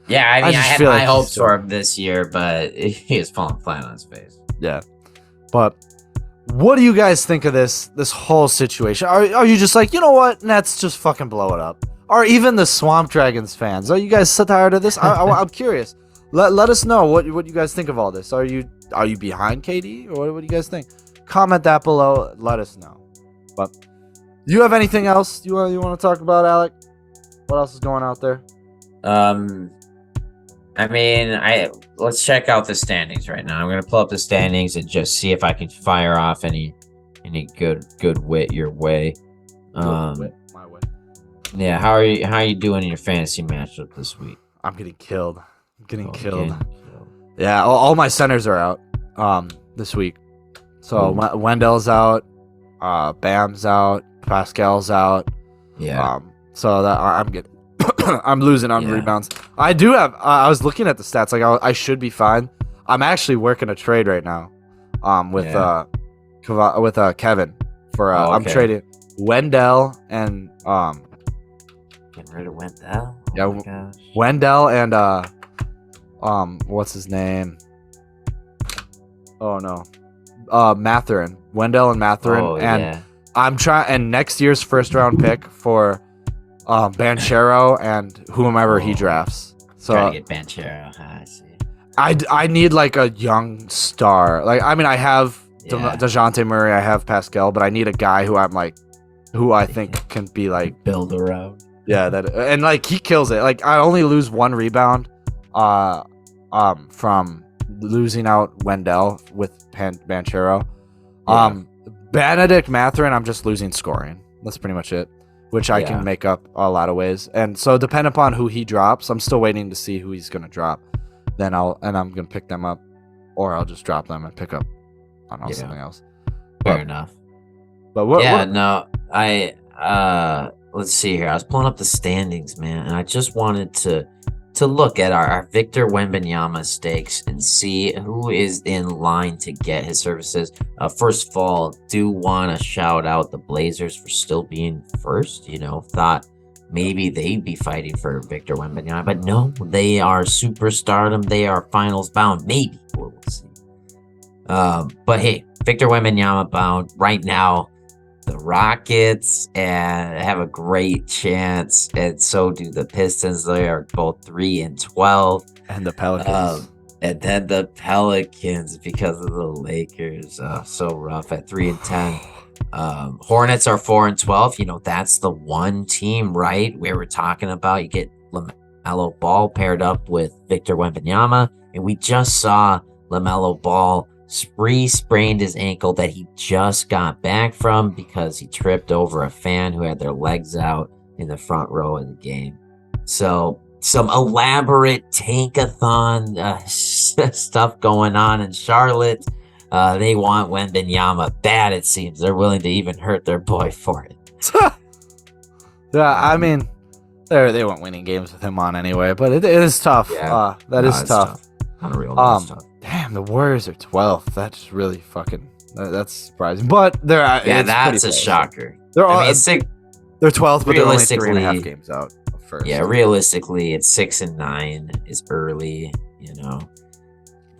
yeah, I mean, I had high hopes for him him this year, but he is falling flat on his face. Yeah, but what do you guys think of this whole situation? Are you just like, you know what? Nets just fucking blow it up? Or even the Swamp Dragons fans? Are you guys so tired of this? I'm curious. Let us know what you guys think of all this. Are you behind KD, or what do you guys think? Comment that below. Let us know. But do you have anything else you want to talk about, Alec? What else is going out there? I mean, let's check out the standings right now. I'm gonna pull up the standings and just see if I can fire off any good wit your way. My way. Yeah, how are you doing in your fantasy matchup this week? I'm getting killed. Killed. Yeah, all my centers are out this week. So Wendell's out, Bam's out, Pascal's out. Yeah. So that I'm getting, I'm losing on rebounds. I do have. I was looking at the stats. Like I should be fine. I'm actually working a trade right now. With Kevin for. I'm trading Wendell and Getting rid of Wendell. Wendell and what's his name? Oh no. Mathurin, Wendell and Mathurin, I'm trying. And next year's first round pick for Banchero and whomever he drafts. So trying to get Banchero. I see. I need like a young star. Like I mean, I have DeJounte Murray, I have Pascal, but I need a guy who I think can be like build around. Yeah, and like he kills it. Like I only lose one rebound, from losing out Wendell with Banchero. Benedict Mathurin, I'm just losing scoring. That's pretty much it, which I can make up a lot of ways. And so depending upon who he drops, I'm still waiting to see who he's going to drop. Then I'm going to pick them up, or I'll just drop them and pick up, I don't know, something else. Fair enough. But what? Let's see here. I was pulling up the standings, man, and I just wanted to look at our Victor Wembanyama stakes and see who is in line to get his services. First of all, do want to shout out the Blazers for still being first. Thought maybe they'd be fighting for Victor Wembanyama, but no, they are superstardom. They are finals bound. Maybe we'll see. But hey, Victor Wembanyama bound right now. The Rockets have a great chance, and so do the Pistons. They are both 3-12, and the Pelicans. And then the Pelicans, because of the Lakers, so rough at 3-10. Hornets are 4-12. That's the one team, right, where we're talking about. You get LaMelo Ball paired up with Victor Wembanyama, and we just saw LaMelo Ball Spree sprained his ankle that he just got back from because he tripped over a fan who had their legs out in the front row of the game. So some elaborate tankathon stuff going on in Charlotte. They want Wembanyama bad, it seems. They're willing to even hurt their boy for it. Yeah, I mean, they weren't winning games with him on anyway, but it is tough. Yeah. That is tough. Unreal. That's tough. Damn, the Warriors are 12th. That's really fucking. That's surprising. But they're that's a shocker. They're all. It's they're 12th, but they're only realistically- 3.5 games out of first. Yeah, realistically, it's 6-9 is early. You know,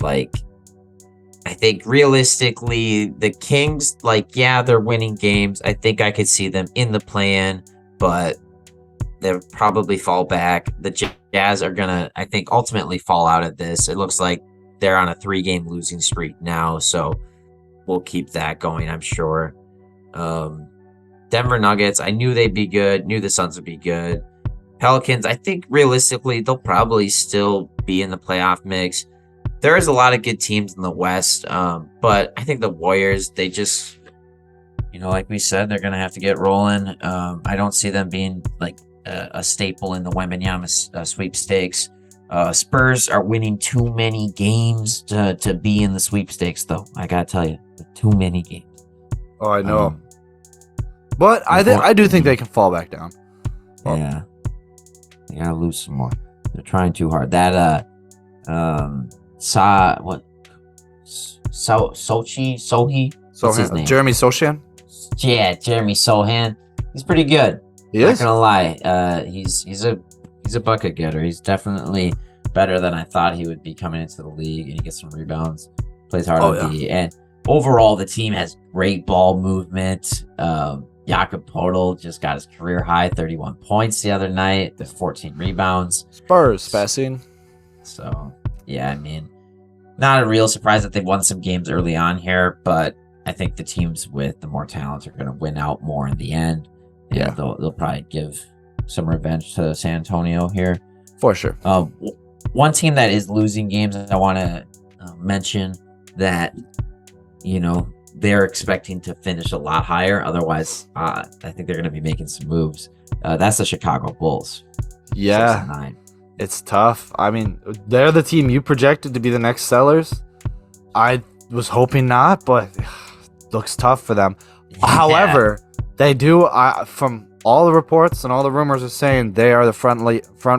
like I think realistically, the Kings, like, yeah, they're winning games. I think I could see them in the play-in, but they'll probably fall back. The Jazz are gonna, I think, ultimately fall out of this. It looks like they're on a 3-game losing streak now, so we'll keep that going, I'm sure. Denver Nuggets, I knew they'd be good, knew the Suns would be good. Pelicans, I think realistically, they'll probably still be in the playoff mix. There is a lot of good teams in the West, but I think the Warriors, they just, like we said, they're going to have to get rolling. I don't see them being like a staple in the Wembanyama sweepstakes. Spurs are winning too many games to be in the sweepstakes, though. I got to tell you, too many games. Oh, I know. But I do think they can fall back down. Yeah. They got to lose some more. They're trying too hard. That, Sohi? What's his name? Jeremy Sochan? Yeah, Jeremy Sohan. He's pretty good. He is? Not gonna lie. He's a bucket getter. He's definitely better than I thought he would be coming into the league, and he gets some rebounds. Plays hard on D. And overall, the team has great ball movement. Jakob Poeltl just got his career high 31 points the other night. There's 14 rebounds. Spurs passing. So yeah, I mean, not a real surprise that they've won some games early on here, but I think the teams with the more talent are going to win out more in the end. Yeah, they'll probably give some revenge to San Antonio here. For sure. One team that is losing games, I want to mention that, they're expecting to finish a lot higher. Otherwise, I think they're going to be making some moves. That's the Chicago Bulls. Yeah. 6-9. It's tough. I mean, they're the team you projected to be the next sellers. I was hoping not, but looks tough for them. Yeah. However, they do, from all the reports and all the rumors are saying they are the front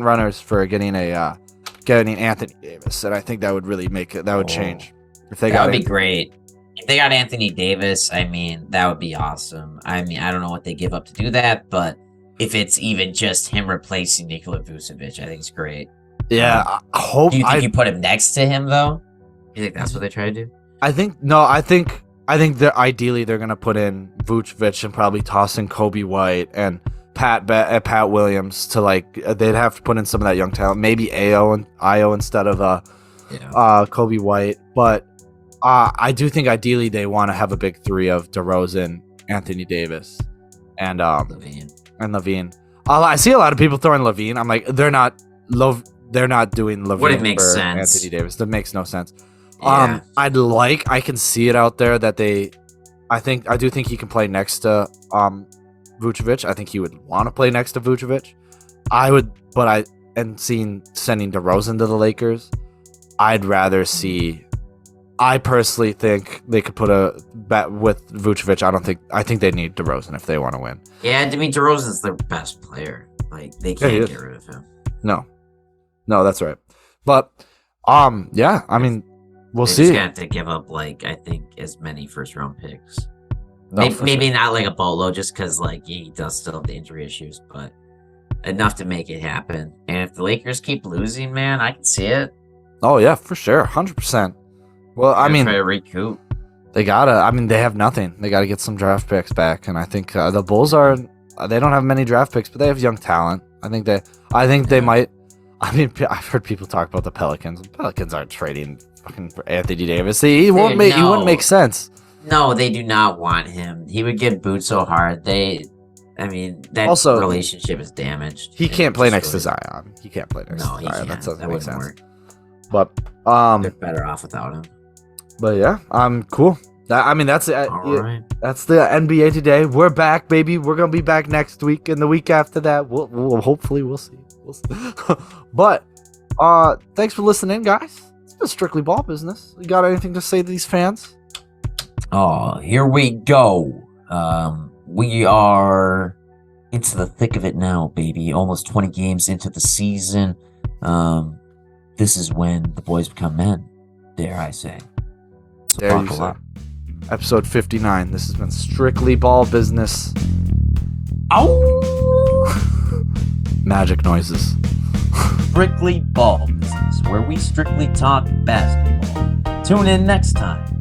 runners for getting Anthony Davis, and I think that would really change if they got. That would be great. If they got Anthony Davis, I mean, that would be awesome. I mean, I don't know what they give up to do that, but if it's even just him replacing Nikola Vucevic, I think it's great. Yeah, I hope. Do you think you put him next to him though? You think that's what they try to do? I think they're ideally they're gonna put in Vucevic and probably toss in Kobe White and Pat Williams to they'd have to put in some of that young talent, maybe Io instead of Kobe White, but I do think ideally they want to have a big three of DeRozan, Anthony Davis, and Levine. I see a lot of people throwing Levine. I'm like, they're not doing Levine Would it make for sense? Anthony Davis. That makes no sense. Yeah. I can see it out there that I do think he can play next to Vucevic. I think he would want to play next to Vucevic. Sending DeRozan to the Lakers, I'd rather see. I personally think they could put a bet with Vucevic. I think they need DeRozan if they want to win. Yeah, I mean, DeRozan's their best player. Like, they can't get rid of him. No, that's right. But, I mean, we'll see. They just have to give up, I think, as many first-round picks. Maybe not like a Bolo, just because, he does still have the injury issues, but enough to make it happen. And if the Lakers keep losing, man, I can see it. Oh, yeah, for sure. 100%. Well, I mean, try to recoup. They have nothing. They gotta get some draft picks back, and I think the Bulls they don't have many draft picks, but they have young talent. I think they might. I mean, I've heard people talk about the Pelicans. The Pelicans aren't trading fucking for Anthony Davis. He wouldn't make sense. No, they do not want him. He would get booed so hard. That relationship is damaged. He can't play next to Zion. He can't play next to Zion. Can't. That doesn't make sense. Work. But they're better off without him. But yeah, cool. That's it. All right. That's the NBA today. We're back, baby. We're gonna be back next week and the week after that. We'll hopefully we'll see. But thanks for listening, guys. It's been Strictly Ball Business. You got anything to say to these fans? Oh, here we go. We are into the thick of it now, baby. Almost 20 games into the season. This is when the boys become men, dare I say. So There you say. Episode 59. This has been Strictly Ball Business. Ow! Magic noises. Strictly Ball Business, where we strictly talk basketball. Tune in next time